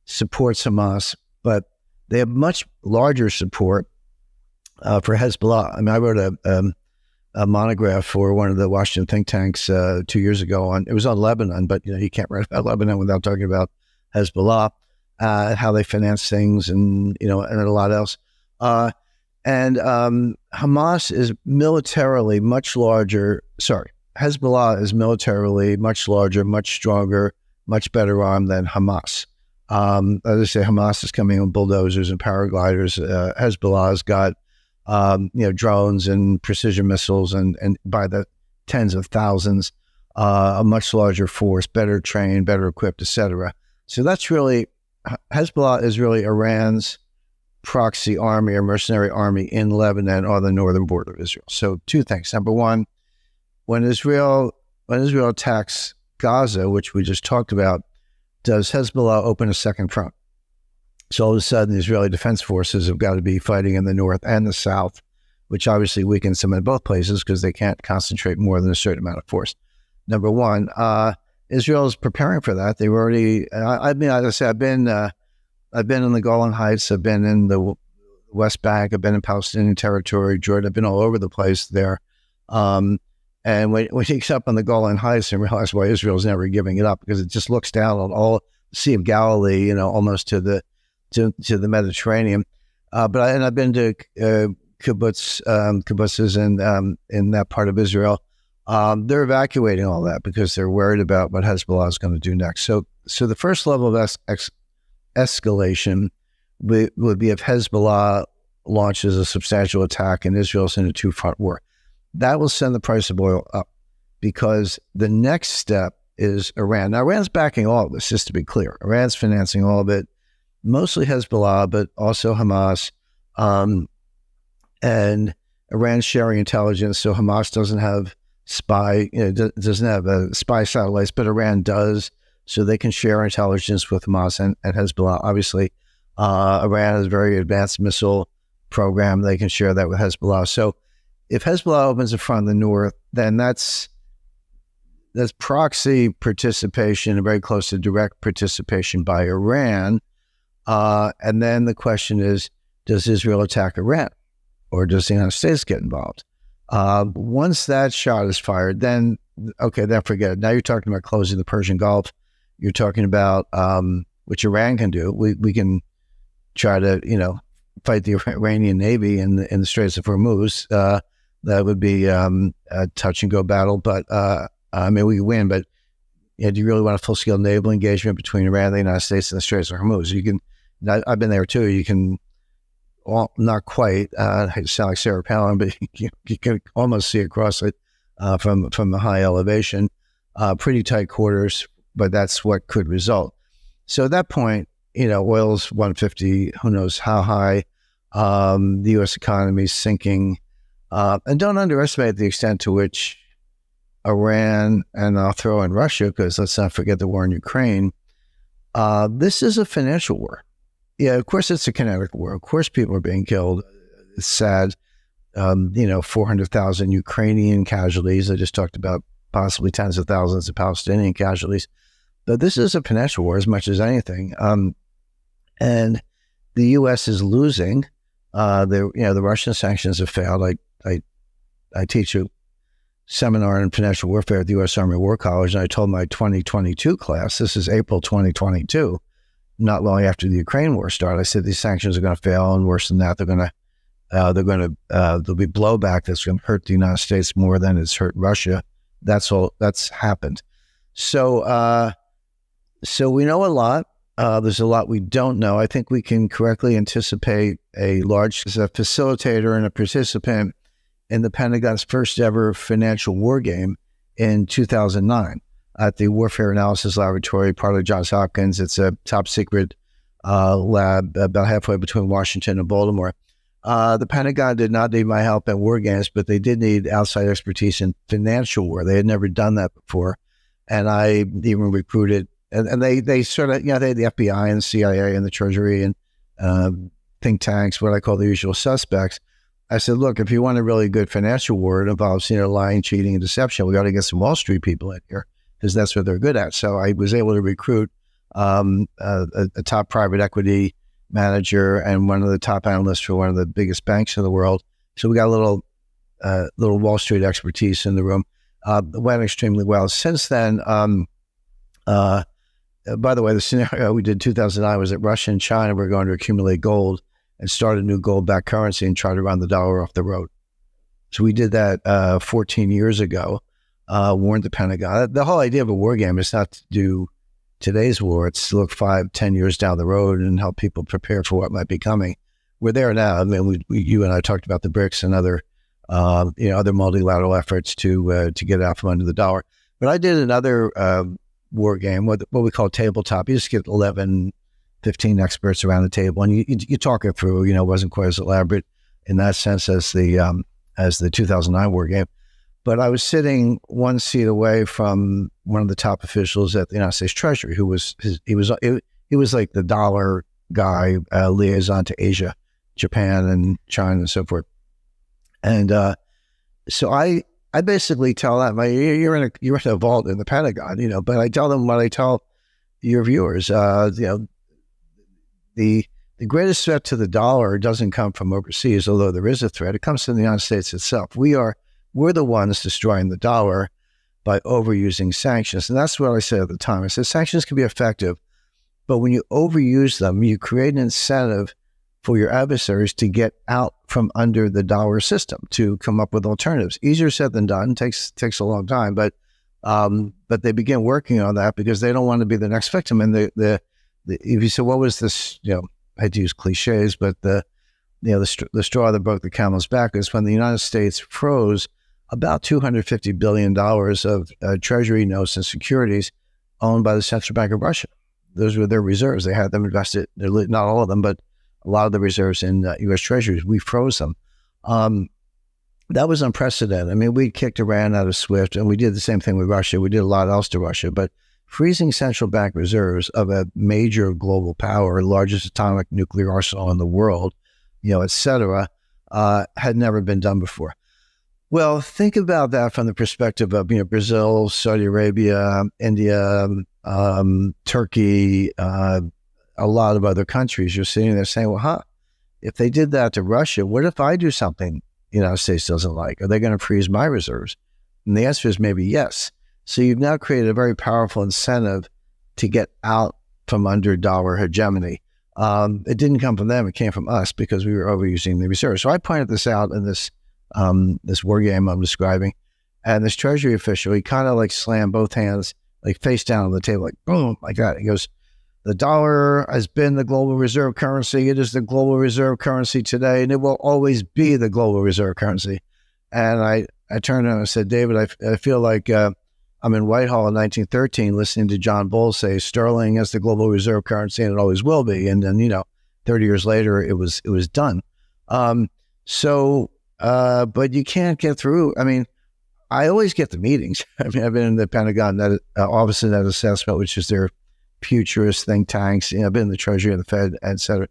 A: supports Hamas, but they have much larger support for Hezbollah. I mean, I wrote a monograph for one of the Washington think tanks 2 years ago it was on Lebanon, but you can't write about Lebanon without talking about Hezbollah, how they finance things, and and a lot else. And Hamas is militarily much larger. Hezbollah is militarily much larger, much stronger, much better armed than Hamas. As I say, Hamas is coming on bulldozers and paragliders. Hezbollah's got drones and precision missiles, and by the tens of thousands, a much larger force, better trained, better equipped, etc. So that's really, Hezbollah is really Iran's proxy army or mercenary army in Lebanon or the northern border of Israel. So two things. Number one, when Israel attacks Gaza, which we just talked about, does Hezbollah open a second front? So all of a sudden, the Israeli Defense Forces have got to be fighting in the north and the south, which obviously weakens them in both places because they can't concentrate more than a certain amount of force. Number one, Israel is preparing for that. They've already, as I said, I've been in the Golan Heights, I've been in the West Bank, I've been in Palestinian territory, Jordan, I've been all over the place there.
B: And when he gets up on the Golan Heights and realizes why Israel's never giving it up, because it just looks down on all the Sea of Galilee, almost to the Mediterranean. But I've been to kibbutzes in that part of Israel. They're evacuating all that because they're worried about what Hezbollah is going to do next. So the first level of escalation would be if Hezbollah launches a substantial attack and Israel's in a two-front war. That will send the price of oil up, because the next step is Iran. Now, Iran's backing all of this, just to be clear. Iran's financing all of it, mostly Hezbollah, but also Hamas. And Iran's sharing intelligence, so Hamas doesn't have doesn't have spy satellites, but Iran does, so they can share intelligence with Hamas and Hezbollah. Obviously, Iran has a very advanced missile program. They can share that with Hezbollah. So if Hezbollah opens a front in the north, then that's proxy participation, very close to direct participation by Iran. And then the question is, does Israel attack Iran, or does the United States get involved? Once that shot is fired, then forget it. Now you're talking about closing the Persian Gulf. You're talking about which Iran can do. We can try to fight the Iranian Navy in the Straits of Hormuz. That would be a touch and go battle, but we could win. But do you really want a full scale naval engagement between Iran and the United States and the Straits of Hormuz? You can. I've been there too. You can. Well, not quite. I hate to sound like Sarah Palin, but you can almost see across it from a high elevation. Pretty tight quarters, but that's what could result. So at that point, oil's 150. Who knows how high? The U.S. economy is sinking, and don't underestimate the extent to which Iran, and I'll throw in Russia, because let's not forget the war in Ukraine. This is a financial war. Yeah, of course it's a kinetic war. Of course people are being killed. It's sad. 400,000 Ukrainian casualties. I just talked about possibly tens of thousands of Palestinian casualties. But this is a financial war as much as anything. And the U.S. is losing. The Russian sanctions have failed. I teach a seminar in financial warfare at the U.S. Army War College, and I told my 2022 class, this is April 2022, not long after the Ukraine war started, I said these sanctions are going to fail, and worse than that, there'll be blowback that's going to hurt the United States more than it's hurt Russia. That's happened. So we know a lot. There's a lot we don't know. I think we can correctly anticipate a facilitator and a participant in the Pentagon's first ever financial war game in 2009 at the Warfare Analysis Laboratory, part of Johns Hopkins. It's a top secret lab about halfway between Washington and Baltimore. The Pentagon did not need my help at war games, but they did need outside expertise in financial war. They had never done that before. And I even recruited, and they sort of, they had the FBI and the CIA and the Treasury and think tanks, what I call the usual suspects. I said, look, if you want a really good financial war, it involves, lying, cheating, and deception. We got to get some Wall Street people in here, because that's what they're good at. So I was able to recruit a top private equity manager and one of the top analysts for one of the biggest banks in the world. So we got a little Wall Street expertise in the room. It went extremely well. Since then, by the way, the scenario we did in 2009 was that Russia and China were going to accumulate gold and start a new gold-backed currency and try to run the dollar off the road. So we did that 14 years ago, warned the Pentagon. The whole idea of a war game is not to do today's war. It's to look 5-10 years down the road and help people prepare for what might be coming. We're there now. I mean, you and I talked about the BRICS and other multilateral efforts to get out from under the dollar. But I did another war game, what we call tabletop. You just get 11, 15 experts around the table, and you talk it through. It wasn't quite as elaborate in that sense as the 2009 war game. But I was sitting one seat away from one of the top officials at the United States Treasury, who was like the dollar guy, liaison to Asia, Japan, and China, and so forth. And so I basically tell them, you're in a vault in the Pentagon, but I tell them what I tell your viewers. The greatest threat to the dollar doesn't come from overseas, although there is a threat. It comes from the United States itself. We are we're the ones destroying the dollar by overusing sanctions. And that's what I said at the time. I said sanctions can be effective, but when you overuse them, you create an incentive for your adversaries to get out from under the dollar system, to come up with alternatives. Easier said than done. Takes a long time, but they begin working on that because they don't want to be the next victim. And if you say, what was this? I had to use cliches, but the straw that broke the camel's back is when the United States froze about $250 billion of treasury notes and securities owned by the Central Bank of Russia. Those were their reserves. They had them invested, not all of them, but a lot of the reserves in U.S. treasuries. We froze them. That was unprecedented. I mean, we kicked Iran out of SWIFT, and we did the same thing with Russia. We did a lot else to Russia, but freezing central bank reserves of a major global power, largest atomic nuclear arsenal in the world, et cetera, had never been done before. Well, think about that from the perspective of Brazil, Saudi Arabia, India, Turkey, a lot of other countries. You're sitting there saying, well, if they did that to Russia, what if I do something the United States doesn't like? Are they going to freeze my reserves? And the answer is maybe yes. So you've now created a very powerful incentive to get out from under dollar hegemony. It didn't come from them; it came from us because we were overusing the reserves. So I pointed this out in this war game I'm describing, and this Treasury official, he kind of like slammed both hands like face down on the table, like boom, like that. He goes, "The dollar has been the global reserve currency. It is the global reserve currency today, and it will always be the global reserve currency." And I turned to him and said, "David, I feel like I'm in Whitehall in 1913 listening to John Bull say sterling is the global reserve currency and it always will be." And then, 30 years later, it was done. But you can't get through. I mean, I always get the meetings. I mean, I've been in the Pentagon Office of Net Assessment, which is their futurist think tanks. I've been in the Treasury and the Fed, et cetera.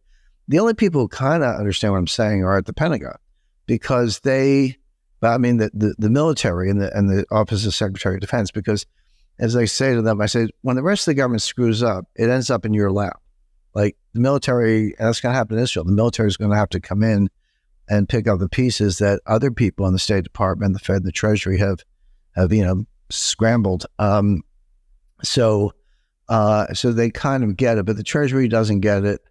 B: The only people who kind of understand what I'm saying are at the Pentagon, because the military and the Office of Secretary of Defense, because as I say to them, I say, when the rest of the government screws up, it ends up in your lap. Like the military, and that's going to happen in Israel, the military is going to have to come in and pick up the pieces that other people in the State Department, the Fed, and the Treasury have scrambled. So they kind of get it, but the Treasury doesn't get it.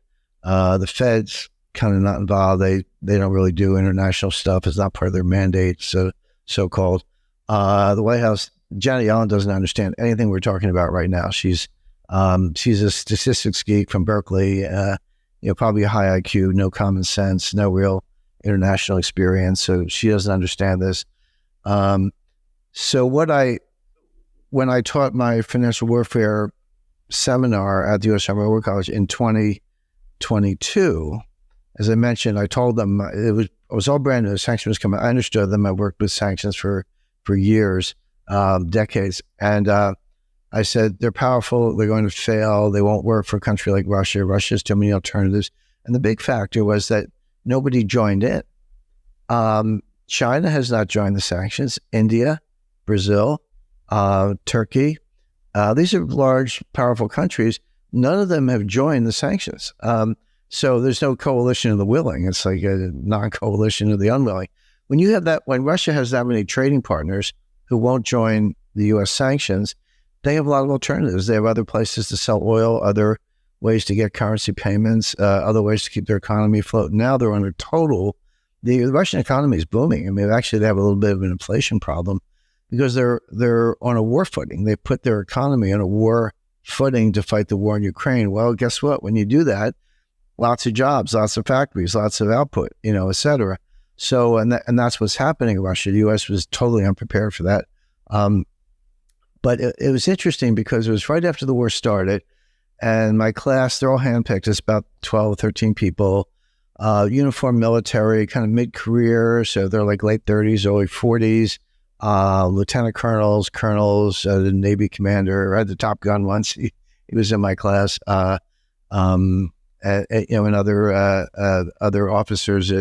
B: The Fed's kind of not involved. They don't really do international stuff. It's not part of their mandate, so-called. The White House, Janet Yellen doesn't understand anything we're talking about right now. She's a statistics geek from Berkeley, probably a high IQ, no common sense, no real international experience. So she doesn't understand this. So when I taught my financial warfare seminar at the U.S. Army War College in 2022, as I mentioned, I told them it was all brand new. Sanctions was coming. I understood them. I worked with sanctions for years, decades. And I said, they're powerful. They're going to fail. They won't work for a country like Russia. Russia has too many alternatives. And the big factor was that nobody joined in. China has not joined the sanctions. India, Brazil, Turkey. These are large, powerful countries. None of them have joined the sanctions. So there's no coalition of the willing. It's like a non-coalition of the unwilling. When you have that, when Russia has that many trading partners who won't join the U.S. sanctions, they have a lot of alternatives. They have other places to sell oil, other ways to get currency payments, other ways to keep their economy afloat. Now they're under the Russian economy is booming. I mean, actually they have a little bit of an inflation problem because they're on a war footing. They put their economy on a war footing to fight the war in Ukraine. Well, guess what? When you do that, lots of jobs, lots of factories, lots of output, et cetera. So, and that's what's happening in Russia. The U.S. was totally unprepared for that. But it was interesting because it was right after the war started, and my class, they're all handpicked. It's about 12, 13 people, uniformed military, kind of mid-career. So they're like late 30s, early 40s, lieutenant colonels, the Navy commander. I had the Top Gun once. He was in my class. And other officers,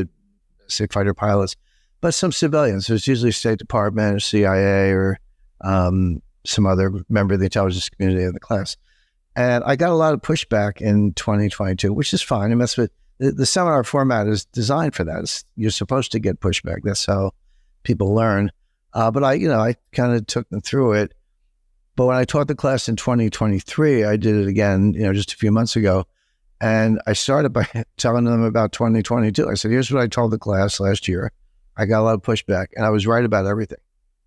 B: sick fighter pilots, but some civilians. There's usually State Department or CIA or some other member of the intelligence community in the class. And I got a lot of pushback in 2022, which is fine. And that's what the seminar format is designed for that. You're supposed to get pushback. That's how people learn. But I kind of took them through it. But when I taught the class in 2023, I did it again, just a few months ago. And I started by telling them about 2022. I said, here's what I told the class last year. I got a lot of pushback, and I was right about everything.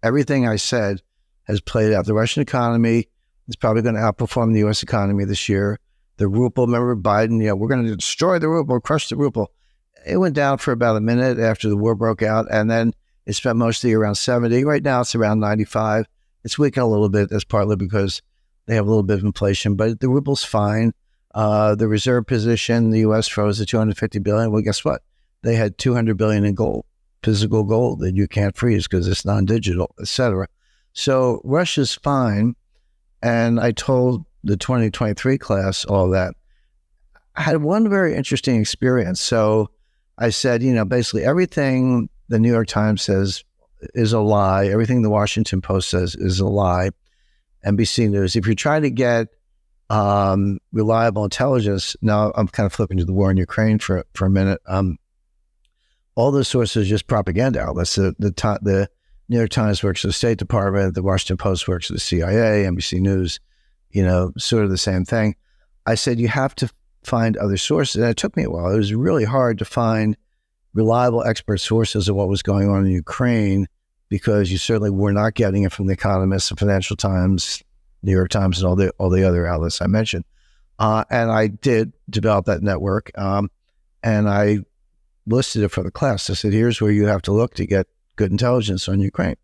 B: Everything I said has played out. The Russian economy is probably going to outperform the U.S. economy this year. The ruble, remember Biden, we're going to destroy the ruble, crush the ruble. It went down for about a minute after the war broke out, and then it spent most of the year around 70. Right now, it's around 95. It's weakened a little bit. That's partly because they have a little bit of inflation, but the ruble's fine. The reserve position, the U.S. froze at $250 billion. Well, guess what? They had $200 billion in gold, physical gold that you can't freeze because it's non-digital, etc. So Russia's fine. And I told the 2023 class all that. I had one very interesting experience. So I said, basically everything the New York Times says is a lie. Everything the Washington Post says is a lie. NBC News. If you're trying to get reliable intelligence, now I'm kind of flipping to the war in Ukraine for a minute. All those sources are just propaganda outlets. The New York Times works for the State Department. The Washington Post works for the CIA. NBC News, sort of the same thing. I said, you have to find other sources. And it took me a while. It was really hard to find reliable expert sources of what was going on in Ukraine, because you certainly were not getting it from the Economist, the Financial Times, New York Times, and all the other outlets I mentioned. And I did develop that network, and I listed it for the class. I said, here's where you have to look to get good intelligence on Ukraine.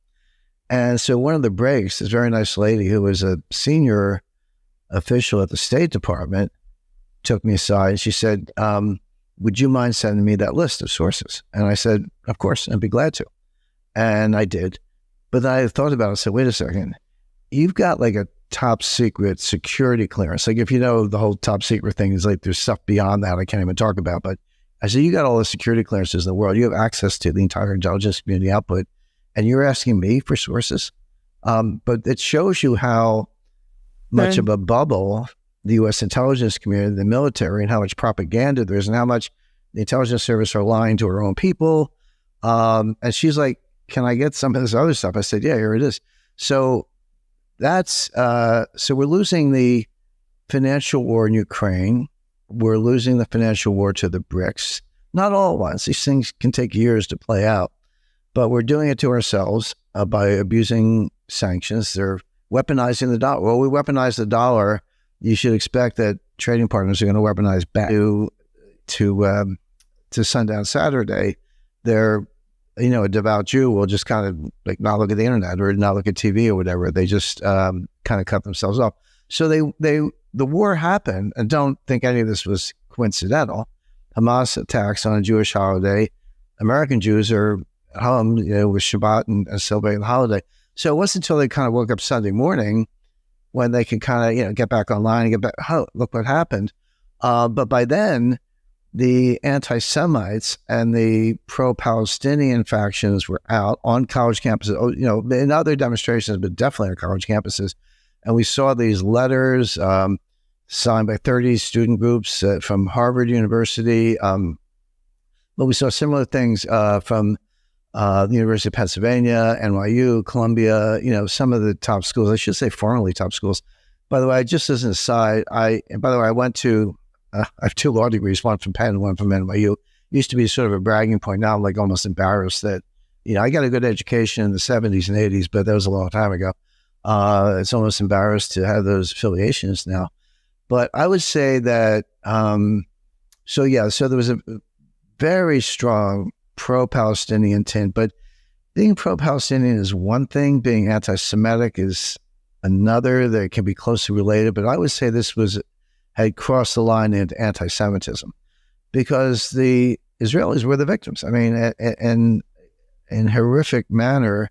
B: And so one of the breaks, this very nice lady who was a senior official at the State Department, took me aside and she said, would you mind sending me that list of sources? And I said, of course, I'd be glad to. And I did. But then I thought about it and said, wait a second, you've got like a top secret security clearance. Like, if the whole top secret thing is like, there's stuff beyond that I can't even talk about. But I said, you got all the security clearances in the world. You have access to the entire intelligence community output, and you're asking me for sources. But it shows you how much of a bubble the U.S. intelligence community, the military, and how much propaganda there is, and how much the intelligence service are lying to our own people. And she's like, can I get some of this other stuff? I said, yeah, here it is. So that's, so we're losing the financial war in Ukraine. We're losing the financial war to the BRICS. Not all at once. These things can take years to play out, but we're doing it to ourselves by abusing sanctions. They're weaponizing the dollar. Well, we weaponize the dollar. You should expect that trading partners are going to weaponize back to sundown Saturday. They're, a devout Jew will just kind of like not look at the internet or not look at TV or whatever. They just kind of cut themselves off. So the war happened, and don't think any of this was coincidental. Hamas attacks on a Jewish holiday. American Jews are home, with Shabbat and celebrating the holiday. So it wasn't until they kind of woke up Sunday morning when they could kind of, get back online and get back, oh, look what happened. But by then, the anti-Semites and the pro-Palestinian factions were out on college campuses, in other demonstrations, but definitely on college campuses. And we saw these letters signed by 30 student groups from Harvard University. But we saw similar things from the University of Pennsylvania, NYU, Columbia, some of the top schools, I should say formerly top schools. By the way, just as an aside, I went to, I have 2 law degrees, one from Penn and one from NYU. It used to be sort of a bragging point. Now I'm like almost embarrassed that, I got a good education in the 70s and 80s, but that was a long time ago. It's almost embarrassed to have those affiliations now. But I would say that, so there was a very strong pro-Palestinian tint, but being pro-Palestinian is one thing, being anti-Semitic is another. They can be closely related, but I would say this had crossed the line into anti-Semitism because the Israelis were the victims. I mean, in horrific manner.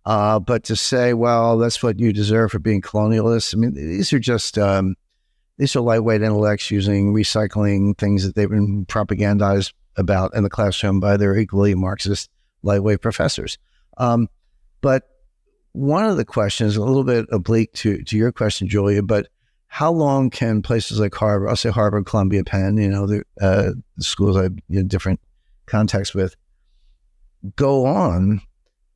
B: But to say, well, that's what you deserve for being colonialists. I mean, these are just, these are lightweight intellects recycling things that they've been propagandized about in the classroom by their equally Marxist lightweight professors. But one of the questions, a little bit oblique to your question, Julia, but how long can places like Harvard, I'll say Harvard, Columbia, Penn, the schools I have different contacts with, go on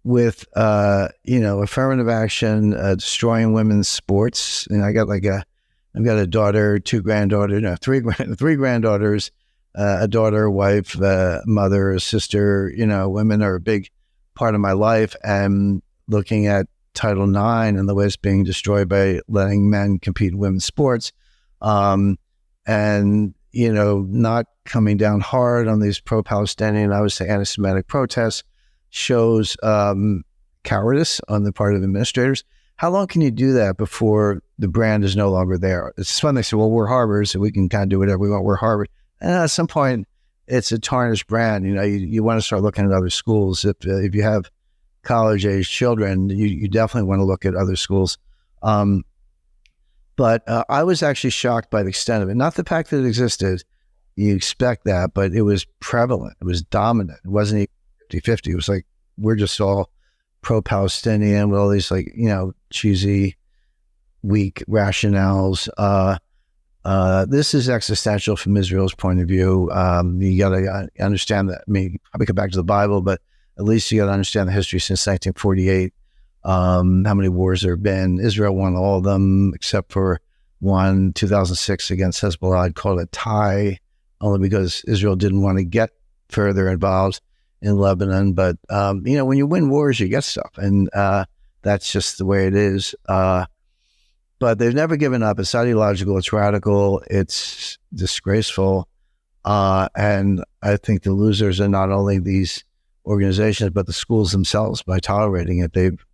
B: with affirmative action, destroying women's sports. And I've got a daughter, three granddaughters, a daughter, wife, mother, a sister. Women are a big part of my life, and looking at Title IX and the way it's being destroyed by letting men compete in women's sports, and not coming down hard on these pro-Palestinian, I would say anti-Semitic protests, shows cowardice on the part of administrators. How long can you do that before the brand is no longer there? It's fun. They say, well, we're Harvard, so we can kind of do whatever we want. We're Harvard. And at some point, it's a tarnished brand. You want to start looking at other schools. If you have college-age children, you definitely want to look at other schools. But I was actually shocked by the extent of it. Not the fact that it existed. You expect that, but it was prevalent. It was dominant. It wasn't even 50-50. It was like, we're just all pro-Palestinian with all these cheesy, weak rationales. This is existential from Israel's point of view. You got to understand that. I mean, probably come back to the Bible, but at least you got to understand the history since 1948. How many wars there have been. Israel won all of them except for one, 2006 against Hezbollah. I'd call it a tie, only because Israel didn't want to get further involved in Lebanon. But, when you win wars, you get stuff. And that's just the way it is. But they've never given up. It's ideological. It's radical. It's disgraceful. And I think the losers are not only these organizations, but the schools themselves by tolerating it. They've,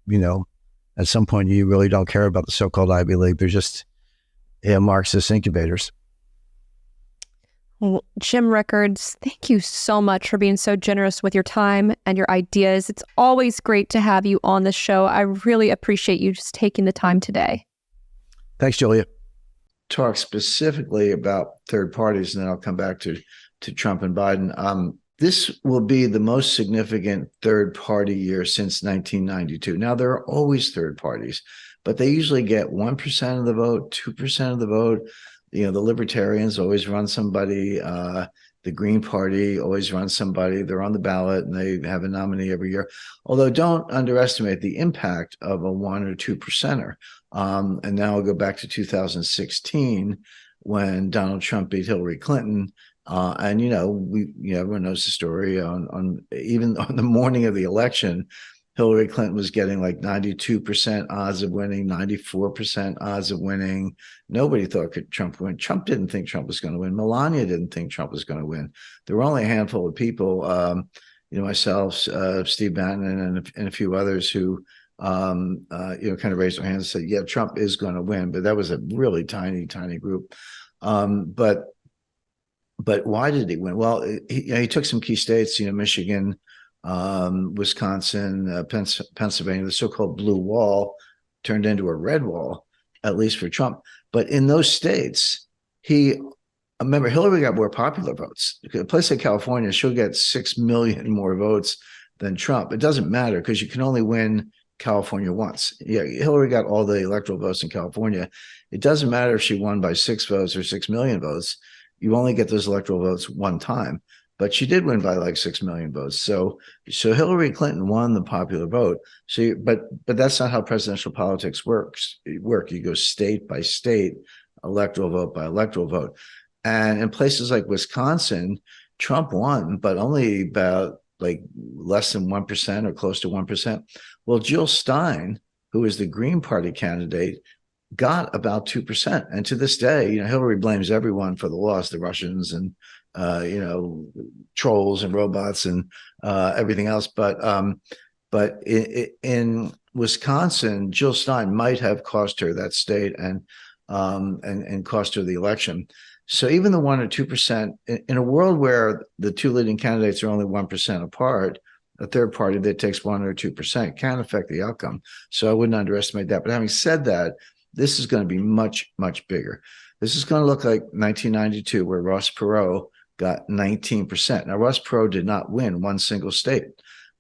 B: at some point, you really don't care about the so-called Ivy League. They're just Marxist incubators.
C: Well, Jim Rickards, thank you so much for being so generous with your time and your ideas. It's always great to have you on the show. I really appreciate you just taking the time today.
B: Thanks, Julia.
A: Talk specifically about third parties, and then I'll come back to Trump and Biden. This will be the most significant third party year since 1992. Now, there are always third parties, but they usually get 1% of the vote, 2% of the vote. The Libertarians always run somebody. The Green Party always runs somebody. They're on the ballot and they have a nominee every year. Although don't underestimate the impact of a 1 or 2%er. And now I'll go back to 2016 when Donald Trump beat Hillary Clinton. And everyone knows the story. On even on the morning of the election, Hillary Clinton was getting like 92% odds of winning, 94% odds of winning. Nobody thought Trump would win. Trump didn't think Trump was going to win. Melania didn't think Trump was going to win. There were only a handful of people, myself, Steve Bannon, and a few others who, kind of raised their hands and said, yeah, Trump is going to win. But that was a really tiny, tiny group. But why did he win? Well, he took some key states, Michigan, Wisconsin, Pennsylvania. The so-called blue wall turned into a red wall, at least for Trump. But in those states, remember, Hillary got more popular votes. A place like California, she'll get 6 million more votes than Trump. It doesn't matter because you can only win California once. Yeah, Hillary got all the electoral votes in California. It doesn't matter if she won by 6 votes or 6 million votes. You only get those electoral votes one time. But she did win by like 6 million votes. So Hillary Clinton won the popular vote. But that's not how presidential politics works. You go state by state, electoral vote by electoral vote. And in places like Wisconsin, Trump won, but only about like less than 1% or close to 1%. Well, Jill Stein, who is the Green Party candidate, got about 2%. And to this day, Hillary blames everyone for the loss, the Russians and trolls and robots and everything else. But in Wisconsin, Jill Stein might have cost her that state and cost her the election. So even the 1 or 2%, in a world where the two leading candidates are only 1% apart, a third party that takes 1 or 2% can affect the outcome. So I wouldn't underestimate that. But having said that, this is going to be much, much bigger. This is going to look like 1992, where Ross Perot got 19%. Now, Ross Perot did not win one single state,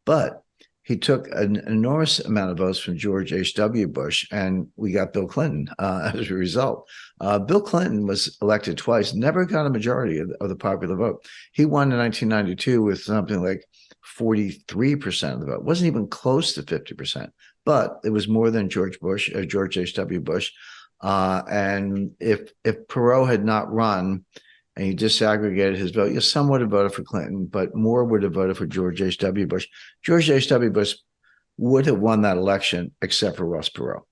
A: but he took an enormous amount of votes from George H.W. Bush, and we got Bill Clinton as a result. Bill Clinton was elected twice, never got a majority of the popular vote. He won in 1992 with something like 43% of the vote. It wasn't even close to 50%, but it was more than George H.W. Bush. And if Perot had not run and he disaggregated his vote, you some would have voted for Clinton, but more would have voted for George H.W. Bush. George H.W. Bush would have won that election except for Ross Perot.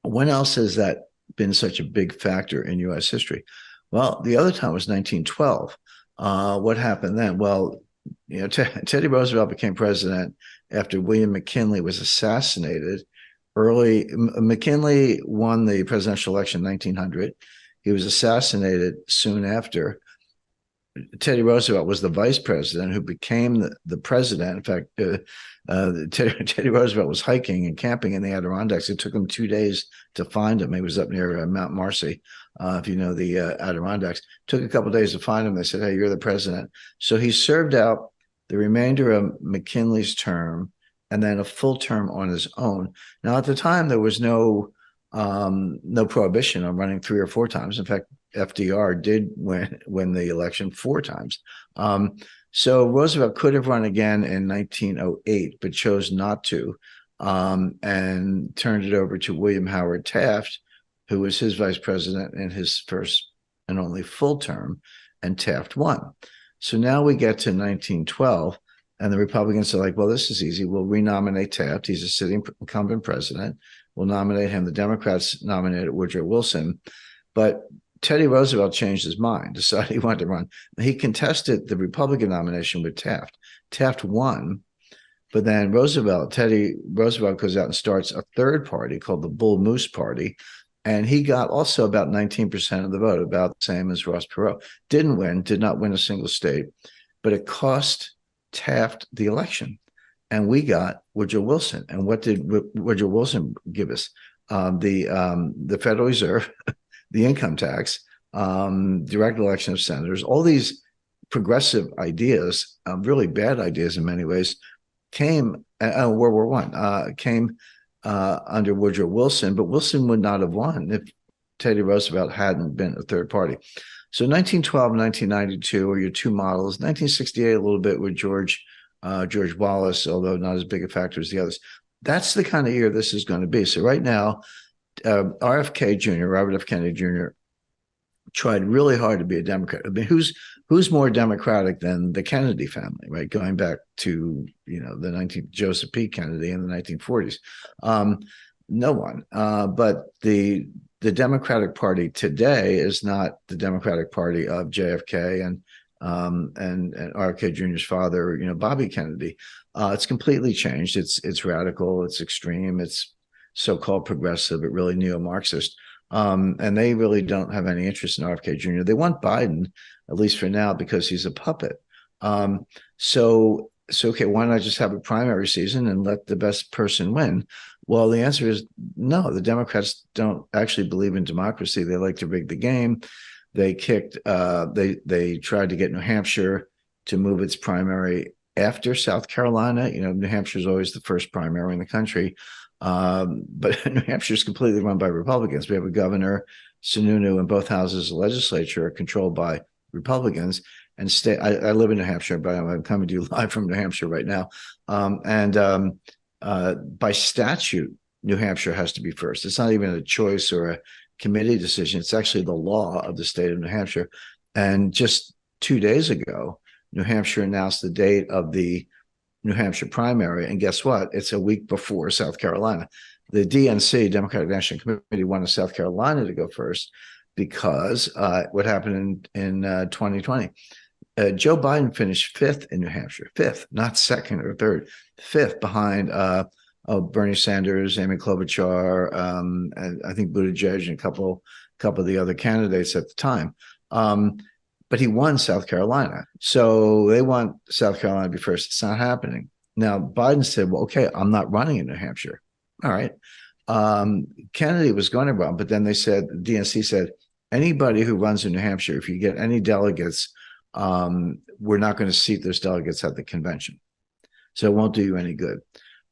A: When else has that been such a big factor in U.S. history? Well, the other time was 1912. What happened then? Well, Teddy Roosevelt became president after William McKinley was assassinated. McKinley won the presidential election in 1900. He was assassinated soon after. Teddy Roosevelt was the vice president who became the president. In fact, Teddy Roosevelt was hiking and camping in the Adirondacks. It took him 2 days to find him. He was up near Mount Marcy, if you know the Adirondacks. Took a couple of days to find him. They said, "Hey, you're the president." So he served out the remainder of McKinley's term and then a full term on his own. Now, at the time, there was no prohibition on running 3 or 4 times. In fact, FDR did win the election 4 times. So Roosevelt could have run again in 1908, but chose not to, and turned it over to William Howard Taft, who was his vice president in his first and only full term, and Taft won. So now we get to 1912, and the Republicans are like, well, this is easy. We'll renominate Taft. He's a sitting incumbent president. We'll nominate him. The Democrats nominated Woodrow Wilson, but Teddy Roosevelt changed his mind, decided he wanted to run. He contested the Republican nomination with Taft. Taft won, but then Teddy Roosevelt goes out and starts a third party called the Bull Moose Party, and he got also about 19% of the vote, about the same as Ross Perot. Did not win a single state, but it cost Taft the election. And we got Woodrow Wilson. And what did Woodrow Wilson give us? The Federal Reserve, the income tax, direct election of senators, all these progressive ideas, really bad ideas in many ways, came, World War I, came under Woodrow Wilson, but Wilson would not have won if Teddy Roosevelt hadn't been a third party. So 1912, 1992 are your two models. 1968, a little bit with George Wallace, although not as big a factor as the others. That's the kind of year this is going to be. So right now, RFK Jr., Robert F. Kennedy Jr., tried really hard to be a Democrat. I mean, who's more Democratic than the Kennedy family, right? Going back to Joseph P. Kennedy in the 1940s. No one. But the Democratic Party today is not the Democratic Party of JFK and RFK Jr.'s father, Bobby Kennedy. It's completely changed. It's radical. It's extreme. It's so-called progressive, but really neo-Marxist. And they really don't have any interest in RFK Jr. They want Biden, at least for now, because he's a puppet. So okay, why not just have a primary season and let the best person win? Well, the answer is no. The Democrats don't actually believe in democracy. They like to rig the game. They tried to get New Hampshire to move its primary after South Carolina. New Hampshire is always the first primary in the country. But New Hampshire is completely run by Republicans. We have a governor, Sununu, and both houses of the legislature are controlled by Republicans. And I live in New Hampshire, but I'm coming to you live from New Hampshire right now. By statute, New Hampshire has to be first. It's not even a choice or a committee decision. It's actually the law of the state of New Hampshire. And just 2 days ago, New Hampshire announced the date of the New Hampshire primary. And guess what? It's a week before South Carolina. The DNC, Democratic National Committee, wanted South Carolina to go first because what happened in 2020. Joe Biden finished 5th in New Hampshire, 5th, not second or third, 5th behind Bernie Sanders, Amy Klobuchar, and I think Buttigieg and a couple of the other candidates at the time. But he won South Carolina. So they want South Carolina to be first. It's not happening. Now, Biden said, well, okay, I'm not running in New Hampshire. All right. Kennedy was going to run, but then they said, the DNC said, anybody who runs in New Hampshire, if you get any delegates, we're not going to seat those delegates at the convention. So it won't do you any good.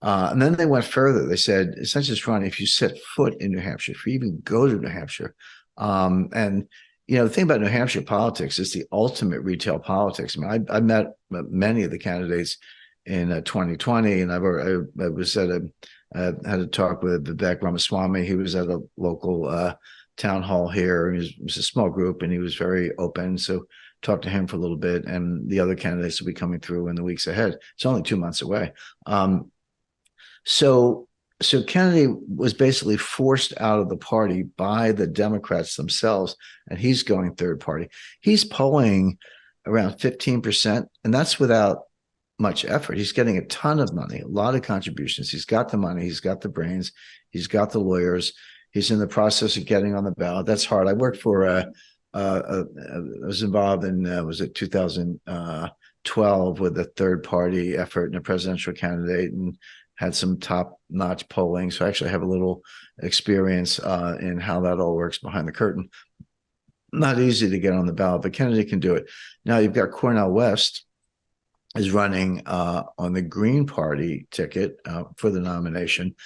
A: And then they went further. They said, it's not just running. If you set foot in New Hampshire, if you even go to New Hampshire, and the thing about New Hampshire politics is the ultimate retail politics. I mean, I met many of the candidates in 2020, and I was at had a talk with Vivek Ramaswamy. He was at a local town hall here. It was a small group, and he was very open. So talked to him for a little bit, and the other candidates will be coming through in the weeks ahead. It's only 2 months away. So Kennedy was basically forced out of the party by the Democrats themselves, and he's going third party. He's polling around 15%, and that's without much effort. He's getting a ton of money, a lot of contributions. He's got the money, he's got the brains, he's got the lawyers. He's in the process of getting on the ballot. That's hard. I worked for I was involved in was it 2012 with a third party effort in a presidential candidate, and had some top-notch polling. So I actually have a little experience in how that all works behind the curtain. Not easy to get on the ballot, but Kennedy can do it. Now you've got Cornel West is running on the Green Party ticket for the nomination.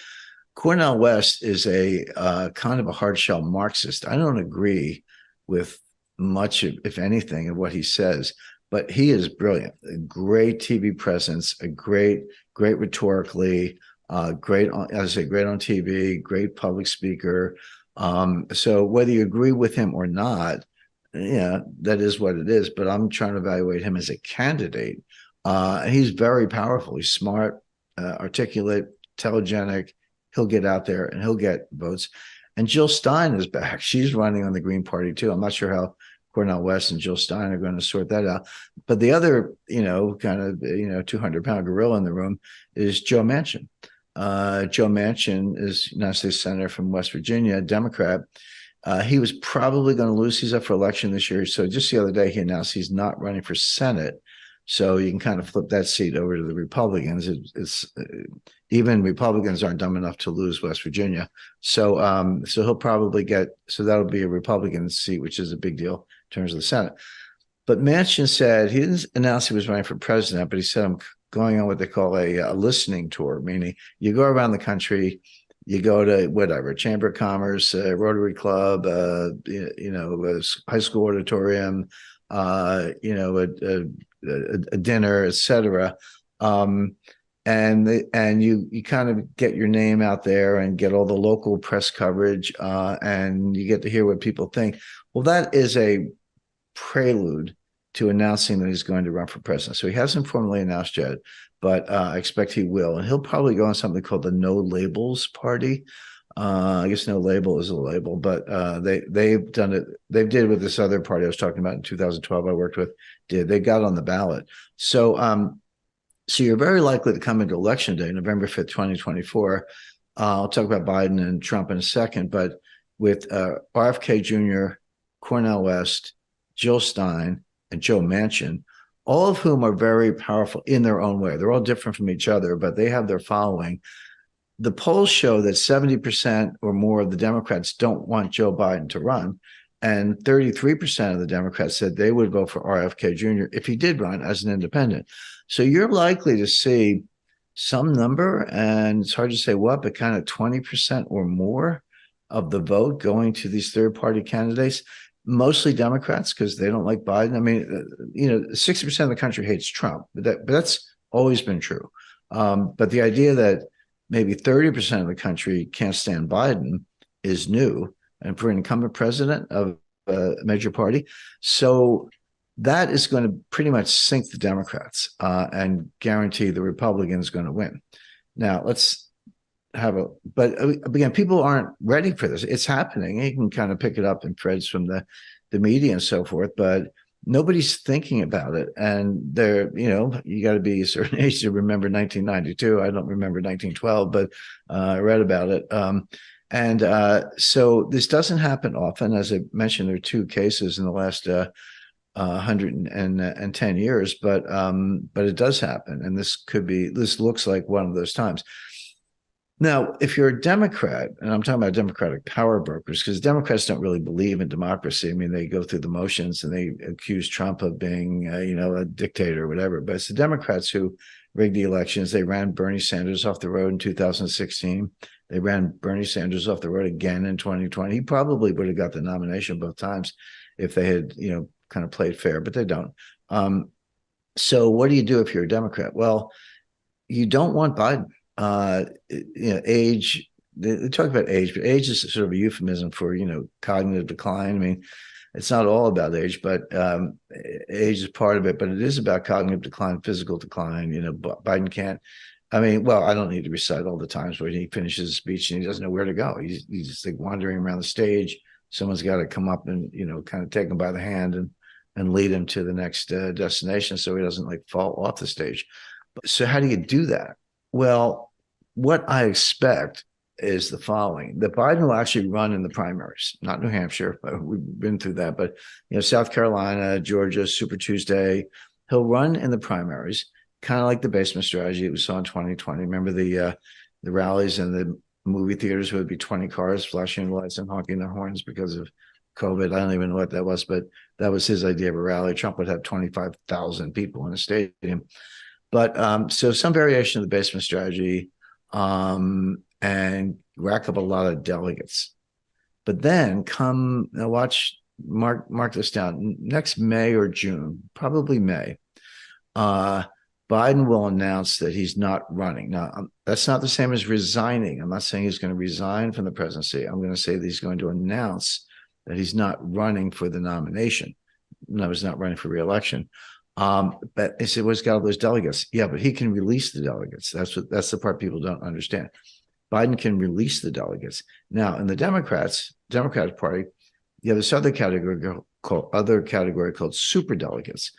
A: Cornel West is a kind of a hard-shell Marxist. I don't agree with much, if anything, of what he says, but he is brilliant. A great TV presence, a great rhetorically, great on, as I say, great on TV, great public speaker. So whether you agree with him or not, yeah, that is what it is. But I'm trying to evaluate him as a candidate. He's very powerful. He's smart, articulate, telegenic. He'll get out there and he'll get votes. And Jill Stein is back. She's running on the Green Party too. I'm not sure how Cornel West and Jill Stein are going to sort that out. But the other, kind of, 200-pound gorilla in the room is Joe Manchin. Joe Manchin is United States Senator from West Virginia, Democrat. He was probably going to lose. He's up for election this year. So just the other day, he announced he's not running for Senate. So you can kind of flip that seat over to the Republicans. It's even Republicans aren't dumb enough to lose West Virginia. So he'll probably so that'll be a Republican seat, which is a big deal in terms of the Senate. But Manchin said, he didn't announce he was running for president, but he said, I'm going on what they call a listening tour, meaning you go around the country, you go to whatever, Chamber of Commerce, Rotary Club, a high school auditorium, a dinner, etc. And you kind of get your name out there and get all the local press coverage, and you get to hear what people think. Well, that is a prelude to announcing that he's going to run for president. So he hasn't formally announced yet, but I expect he will. And he'll probably go on something called the No Labels Party. I guess no label is a label, but they've done it. They did with this other party I was talking about in 2012. I worked with. They got on the ballot. So you're very likely to come into election day, November 5th, 2024. I'll talk about Biden and Trump in a second, but with RFK Jr., Cornel West, Jill Stein, and Joe Manchin, all of whom are very powerful in their own way. They're all different from each other, but they have their following. The polls show that 70% or more of the Democrats don't want Joe Biden to run, and 33% of the Democrats said they would vote for RFK Jr. if he did run as an independent. So you're likely to see some number, and it's hard to say what, but kind of 20% or more of the vote going to these third-party candidates, mostly Democrats because they don't like Biden. I mean, 60% of the country hates Trump, but that's always been true. But the idea that maybe 30% of the country can't stand Biden is new, and for an incumbent president of a major party. So that is going to pretty much sink the Democrats and guarantee the Republicans going to win. Now, but again, people aren't ready for this. It's happening. You can kind of pick it up in threads from the media and so forth, but nobody's thinking about it. And you got to be a certain age to remember 1992. I don't remember 1912, but I read about it. So this doesn't happen often. As I mentioned, there are 2 cases in the last 110 years, but it does happen. And this looks like one of those times. Now, if you're a Democrat, and I'm talking about Democratic power brokers, because Democrats don't really believe in democracy. I mean, they go through the motions and they accuse Trump of being, a dictator or whatever. But it's the Democrats who rigged the elections. They ran Bernie Sanders off the road in 2016. They ran Bernie Sanders off the road again in 2020. He probably would have got the nomination both times if they had, kind of played fair, but they don't. So what do you do if you're a Democrat? Well, you don't want Biden. Age. They talk about age, but age is sort of a euphemism for cognitive decline. I mean, it's not all about age, but age is part of it. But it is about cognitive decline, physical decline. Biden can't. I mean, well, I don't need to recite all the times where he finishes a speech and he doesn't know where to go. He's just like wandering around the stage. Someone's got to come up and kind of take him by the hand and lead him to the next destination, so he doesn't like fall off the stage. So how do you do that? Well, what I expect is the following: that Biden will actually run in the primaries, not New Hampshire, but we've been through that. But South Carolina, Georgia, Super Tuesday, he'll run in the primaries, kind of like the basement strategy we saw in 2020. Remember the rallies and the movie theaters would be 20 cars flashing lights and honking their horns because of COVID. I don't even know what that was, but that was his idea of a rally. Trump would have 25,000 people in a stadium. But so some variation of the basement strategy, and rack up a lot of delegates. But then mark this down, next May or June, probably May, Biden will announce that he's not running. Now, that's not the same as resigning. I'm not saying he's going to resign from the presidency. I'm going to say that he's going to announce that he's not running for the nomination. No, he's not running for re-election. But he said, well, he's got all those delegates. Yeah, but he can release the delegates. That's the part people don't understand. Biden can release the delegates. Now, in the Democratic Party, you have this other category called superdelegates.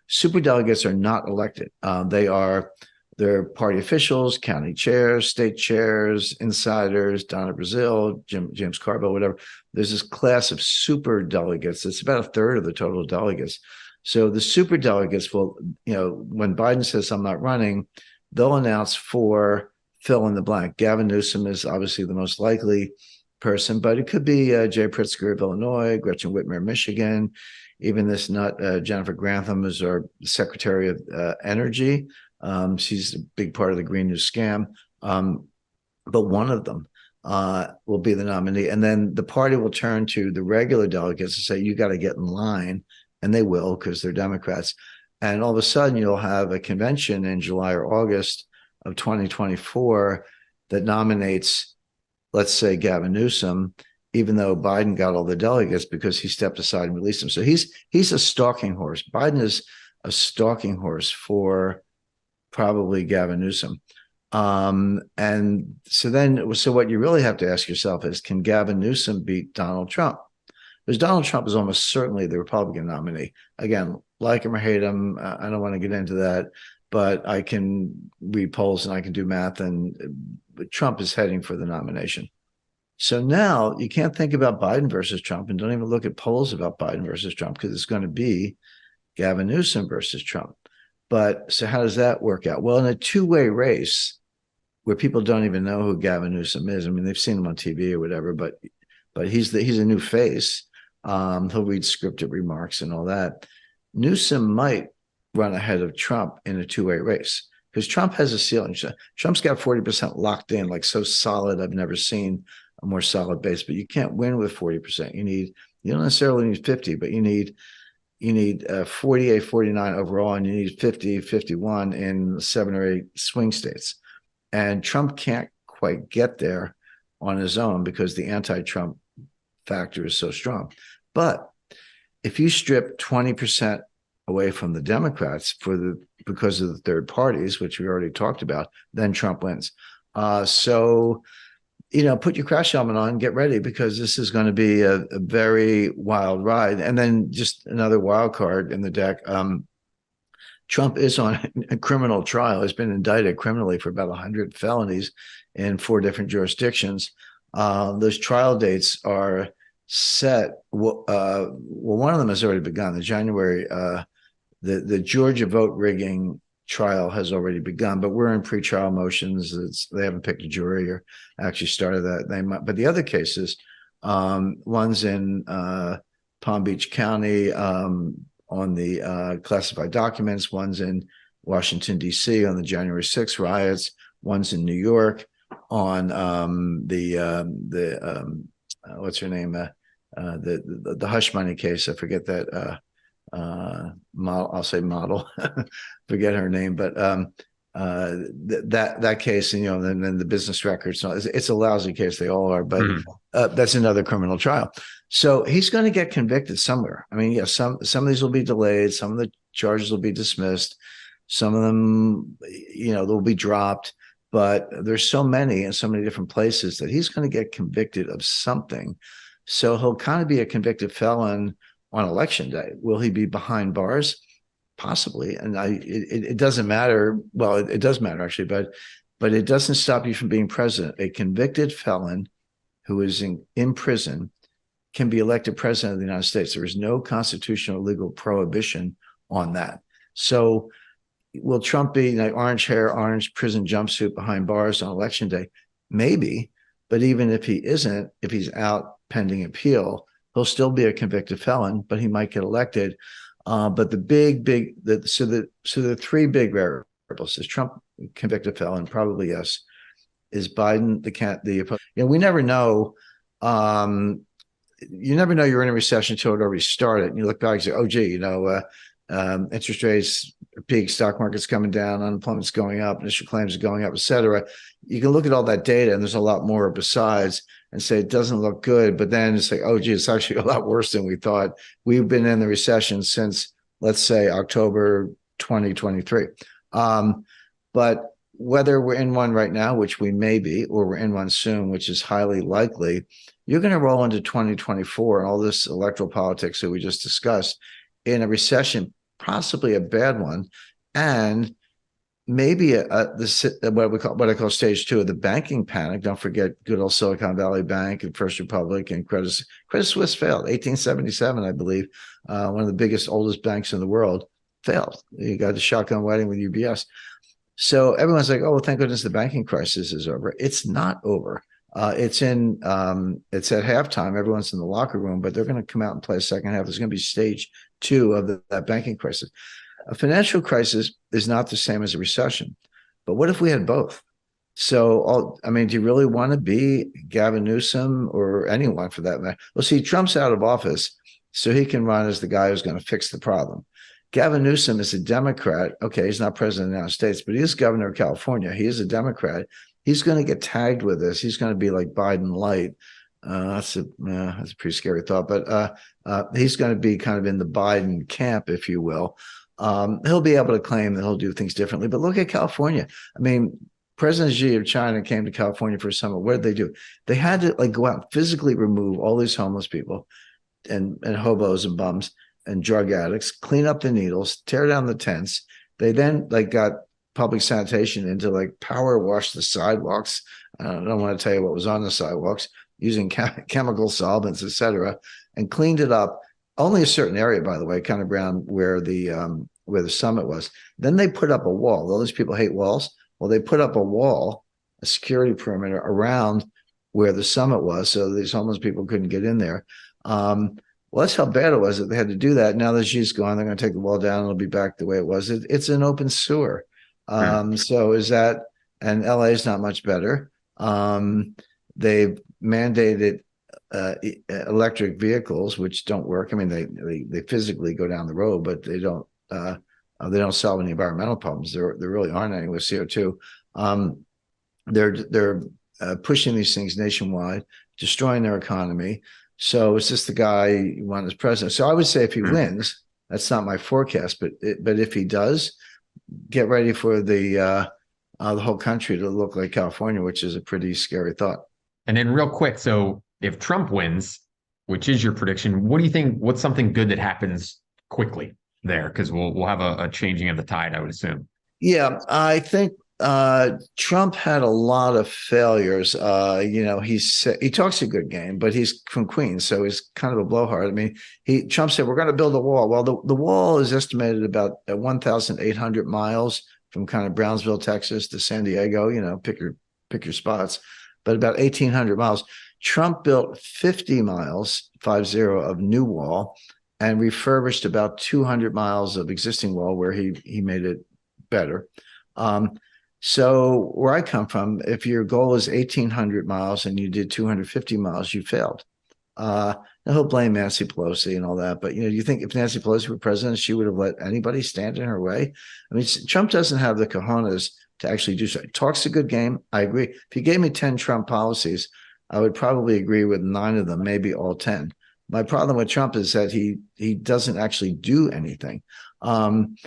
A: Superdelegates are not elected. They're party officials, county chairs, state chairs, insiders, Donna Brazile, James Carville, whatever. There's this class of superdelegates. It's about a third of the total delegates. So the superdelegates will, when Biden says, I'm not running, they'll announce for fill in the blank. Gavin Newsom is obviously the most likely person, but it could be Jay Pritzker of Illinois, Gretchen Whitmer of Michigan, even this nut, Jennifer Grantham, is our Secretary of Energy. She's a big part of the Green New scam. But one of them will be the nominee. And then the party will turn to the regular delegates and say, you got to get in line. And they will, because they're Democrats. And all of a sudden, you'll have a convention in July or August of 2024 that nominates, let's say, Gavin Newsom, even though Biden got all the delegates because he stepped aside and released them. So he's a stalking horse. Biden is a stalking horse for probably Gavin Newsom. And so what you really have to ask yourself is, can Gavin Newsom beat Donald Trump? Because Donald Trump is almost certainly the Republican nominee. Again, like him or hate him, I don't want to get into that, but I can read polls and I can do math, and Trump is heading for the nomination. So now you can't think about Biden versus Trump, and don't even look at polls about Biden versus Trump, because it's going to be Gavin Newsom versus Trump. But so how does that work out? Well, in a two-way race where people don't even know who Gavin Newsom is, I mean, they've seen him on TV or whatever, but he's a new face. He'll read scripted remarks and all that. Newsom might run ahead of Trump in a two-way race, because Trump has a ceiling. Trump's got 40% locked in, like so solid. I've never seen a more solid base, but you can't win with 40%. You don't necessarily need 50, but you need 48, 49 overall, and you need 50, 51 in 7 or 8 swing states. And Trump can't quite get there on his own because the anti-Trump factor is so strong. But if you strip 20% away from the Democrats because of the third parties, which we already talked about, then Trump wins. So put your crash helmet on, get ready, because this is going to be a very wild ride. And then just another wild card in the deck. Trump is on a criminal trial. He's been indicted criminally for about 100 felonies in 4 different jurisdictions. Those trial dates are set. Well, one of them has already begun. The Georgia vote rigging trial has already begun, but we're in pretrial motions. They haven't picked a jury or actually started that. But the other cases, one's in Palm Beach County on the classified documents. One's in Washington, D.C. on the January 6th riots. One's in New York on what's her name? The hush money case. I forget that model. I'll say model. Forget her name, but that case, and then the business records. It's a lousy case. They all are, but that's another criminal trial. So he's going to get convicted somewhere. I mean, yeah, some of these will be delayed. Some of the charges will be dismissed. Some of them, they'll be dropped. But there's so many in so many different places that he's going to get convicted of something. So he'll kind of be a convicted felon on election day. Will he be behind bars? Possibly. And it doesn't matter. Well, it does matter actually, but it doesn't stop you from being president. A convicted felon who is in prison can be elected president of the United States. There is no constitutional legal prohibition on that. So will Trump be like orange hair, orange prison jumpsuit behind bars on election day? Maybe. But even if he isn't, if he's out pending appeal, he'll still be a convicted felon, but he might get elected. But the three big variables: is Trump convicted felon? Probably yes. Is Biden we never know. You never know you're in a recession until it already started. And you look back and say, oh, gee, interest rates peak, stock market's coming down, unemployment's going up, initial claims are going up, et cetera. You can look at all that data, and there's a lot more besides, and say it doesn't look good. But then it's like, oh, gee, it's actually a lot worse than we thought. We've been in the recession since, let's say, October 2023. But whether we're in one right now, which we may be, or we're in one soon, which is highly likely, you're going to roll into 2024 and all this electoral politics that we just discussed in a recession, possibly a bad one, and maybe what I call stage two of the banking panic. Don't forget good old Silicon Valley Bank and First Republic and Credit Suisse failed. 1877, I believe, one of the biggest, oldest banks in the world, failed. You got the shotgun wedding with UBS. So everyone's like, oh, well, thank goodness the banking crisis is over. It's not over. It's at halftime. Everyone's in the locker room, but they're going to come out and play a second half. There's going to be stage two of that banking crisis. A financial crisis is not the same as a recession. But what if we had both? So, do you really want to be Gavin Newsom or anyone for that matter? Well, see, Trump's out of office, so he can run as the guy who's going to fix the problem. Gavin Newsom is a Democrat. Okay, he's not president of the United States, but he is governor of California. He is a Democrat. He's going to get tagged with this. He's going to be like Biden light. That's a pretty scary thought, but he's going to be kind of in the Biden camp, if you will. He'll be able to claim that he'll do things differently. But look at California. President Xi of China came to California for a summit. What did they do? They had to go out and physically remove all these homeless people and hobos and bums and drug addicts, clean up the needles, tear down the tents. They then got public sanitation into power wash the sidewalks. I don't want to tell you what was on the sidewalks, using chemical solvents, et cetera, and cleaned it up. Only a certain area, by the way, kind of around where the summit was. Then they put up a wall. All these people hate walls. Well, they put up a wall, a security perimeter around where the summit was, so these homeless people couldn't get in there. Well, that's how bad it was that they had to do that. Now that she's gone, they're going to take the wall down and it'll be back the way it was. It's an open sewer. So is that, and LA is not much better. They've mandated electric vehicles, which don't work. They physically go down the road, but they don't solve any environmental problems. There really aren't any with CO2. They're pushing these things nationwide, destroying their economy. So it's just the guy you want as president. So I would say if he wins, that's not my forecast, but if he does, get ready for the whole country to look like California, which is a pretty scary thought.
D: And then real quick, so if Trump wins, which is your prediction, what do you think, what's something good that happens quickly there? Because we'll have a changing of the tide, I would assume.
A: Yeah, I think Trump had a lot of failures. He talks a good game, but he's from Queens, so he's kind of a blowhard. Trump said, we're going to build a wall. Well, the wall is estimated about 1,800 miles from kind of Brownsville, Texas to San Diego, pick your spots, but about 1,800 miles. Trump built 50 miles, 50, of new wall and refurbished about 200 miles of existing wall where he made it better. So where I come from, if your goal is 1,800 miles and you did 250 miles, you failed. Now he'll blame Nancy Pelosi and all that, but you think if Nancy Pelosi were president, she would have let anybody stand in her way? I mean, Trump doesn't have the cojones to actually do so. He talks a good game. I agree. If you gave me 10 Trump policies, I would probably agree with 9 of them, maybe all 10. My problem with Trump is that he doesn't actually do anything. And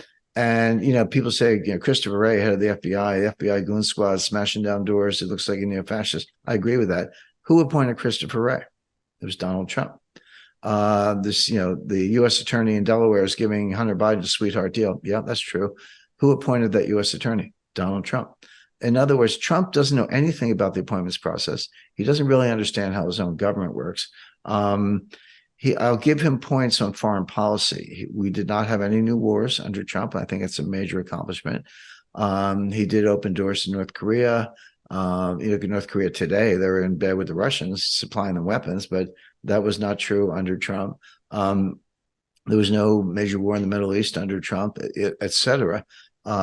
A: people say, Christopher Wray, head of the FBI goon squad, smashing down doors. It looks like a neo-fascist. I agree with that. Who appointed Christopher Wray? It was Donald Trump. The U.S. attorney in Delaware is giving Hunter Biden a sweetheart deal. Yeah, that's true. Who appointed that U.S. attorney? Donald Trump. In other words, Trump doesn't know anything about the appointments process. He doesn't really understand how his own government works. I'll give him points on foreign policy. We did not have any new wars under Trump. I think it's a major accomplishment. He did open doors to North Korea. Look at North Korea today, they're in bed with the Russians, supplying them weapons, but that was not true under Trump. There was no major war in the Middle East under Trump, et cetera.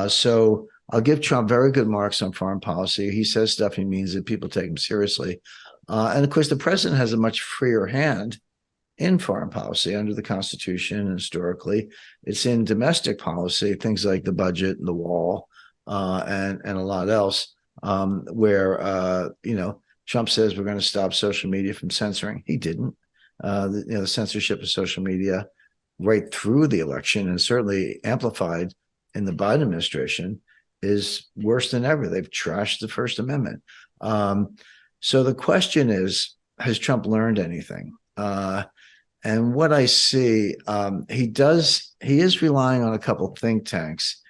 A: So I'll give Trump very good marks on foreign policy. He says stuff, he means it. People take him seriously. And of course, the president has a much freer hand in foreign policy under the Constitution. And historically, it's in domestic policy, things like the budget and the wall, and a lot else. Where Trump says we're going to stop social media from censoring. He didn't. The censorship of social media right through the election, and certainly amplified in the Biden administration, is worse than ever. They've trashed the First Amendment. So the question is, has Trump learned anything? And what I see, he is relying on a couple of think tanks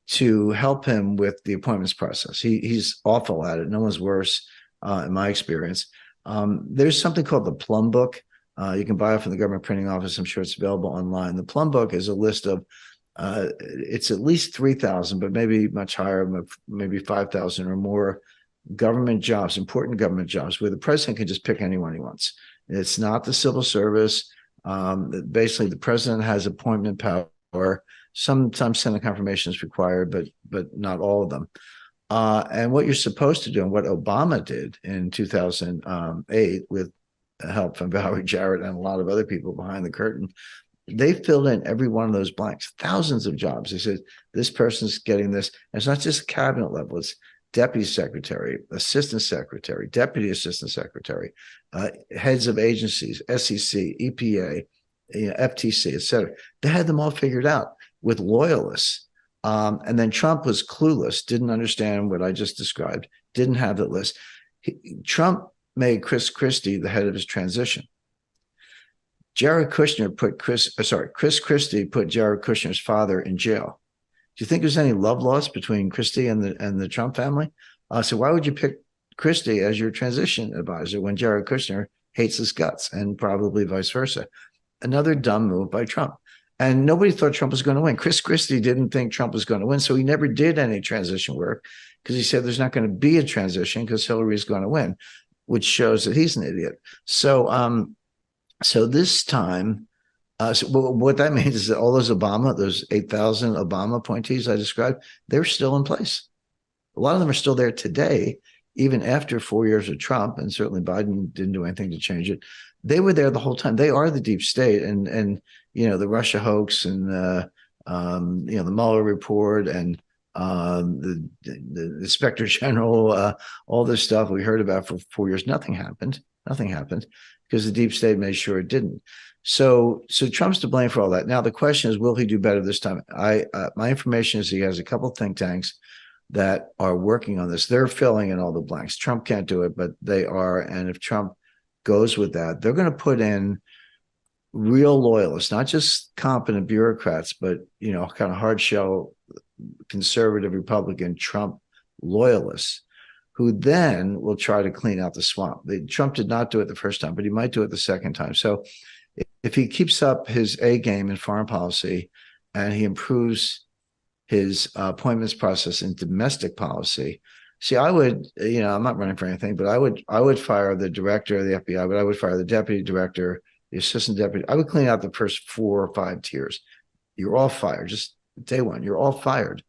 A: to help him with the appointments process. He's awful at it. No one's worse, in my experience. There's something called the Plum Book. You can buy it from the government printing office. I'm sure it's available online. The Plum Book is a list of, it's at least 3,000, but maybe much higher, maybe 5,000 or more government jobs, important government jobs, where the president can just pick anyone he wants. It's not the civil service. Basically, the president has appointment power. Sometimes Senate confirmation is required, but not all of them. And what you're supposed to do, and what Obama did in 2008 with help from Valerie Jarrett and a lot of other people behind the curtain, they filled in every one of those blanks, thousands of jobs. They said, this person's getting this. And it's not just cabinet level, it's deputy secretary, assistant secretary, deputy assistant secretary, heads of agencies, SEC, EPA, FTC, et cetera. They had them all figured out with loyalists. And then Trump was clueless, didn't understand what I just described, didn't have that list. Trump made Chris Christie the head of his transition. Jared Kushner put Chris Christie put Jared Kushner's father in jail. Do you think there's any love lost between Christie and the Trump family? So why would you pick Christie as your transition advisor when Jared Kushner hates his guts, and probably vice versa? Another dumb move by Trump. And nobody thought Trump was going to win. Chris Christie didn't think Trump was going to win, so he never did any transition work, because he said there's not going to be a transition because Hillary's going to win, which shows that he's an idiot. So this time, what that means is that all those 8,000 Obama appointees I described, they're still in place. A lot of them are still there today, even after 4 years of Trump, and certainly Biden didn't do anything to change it. They were there the whole time. They are the deep state, and the Russia hoax, and the Mueller report, and the Inspector General, all this stuff we heard about for 4 years. Nothing happened because the deep state made sure it didn't. So Trump's to blame for all that. Now the question is, will he do better this time? My information is he has a couple think tanks that are working on this. They're filling in all the blanks. Trump can't do it, but they are. And if Trump goes with that, they're going to put in real loyalists, not just competent bureaucrats, but kind of hard shell conservative Republican Trump loyalists, who then will try to clean out the swamp. Trump did not do it the first time, but he might do it the second time. So if he keeps up his A game in foreign policy, and he improves his appointments process in domestic policy, see, I would, I'm not running for anything, but I would fire the director of the FBI, but I would fire the deputy director, the assistant deputy. I would clean out the first 4 or 5 tiers. You're all fired. Just day one, you're all fired.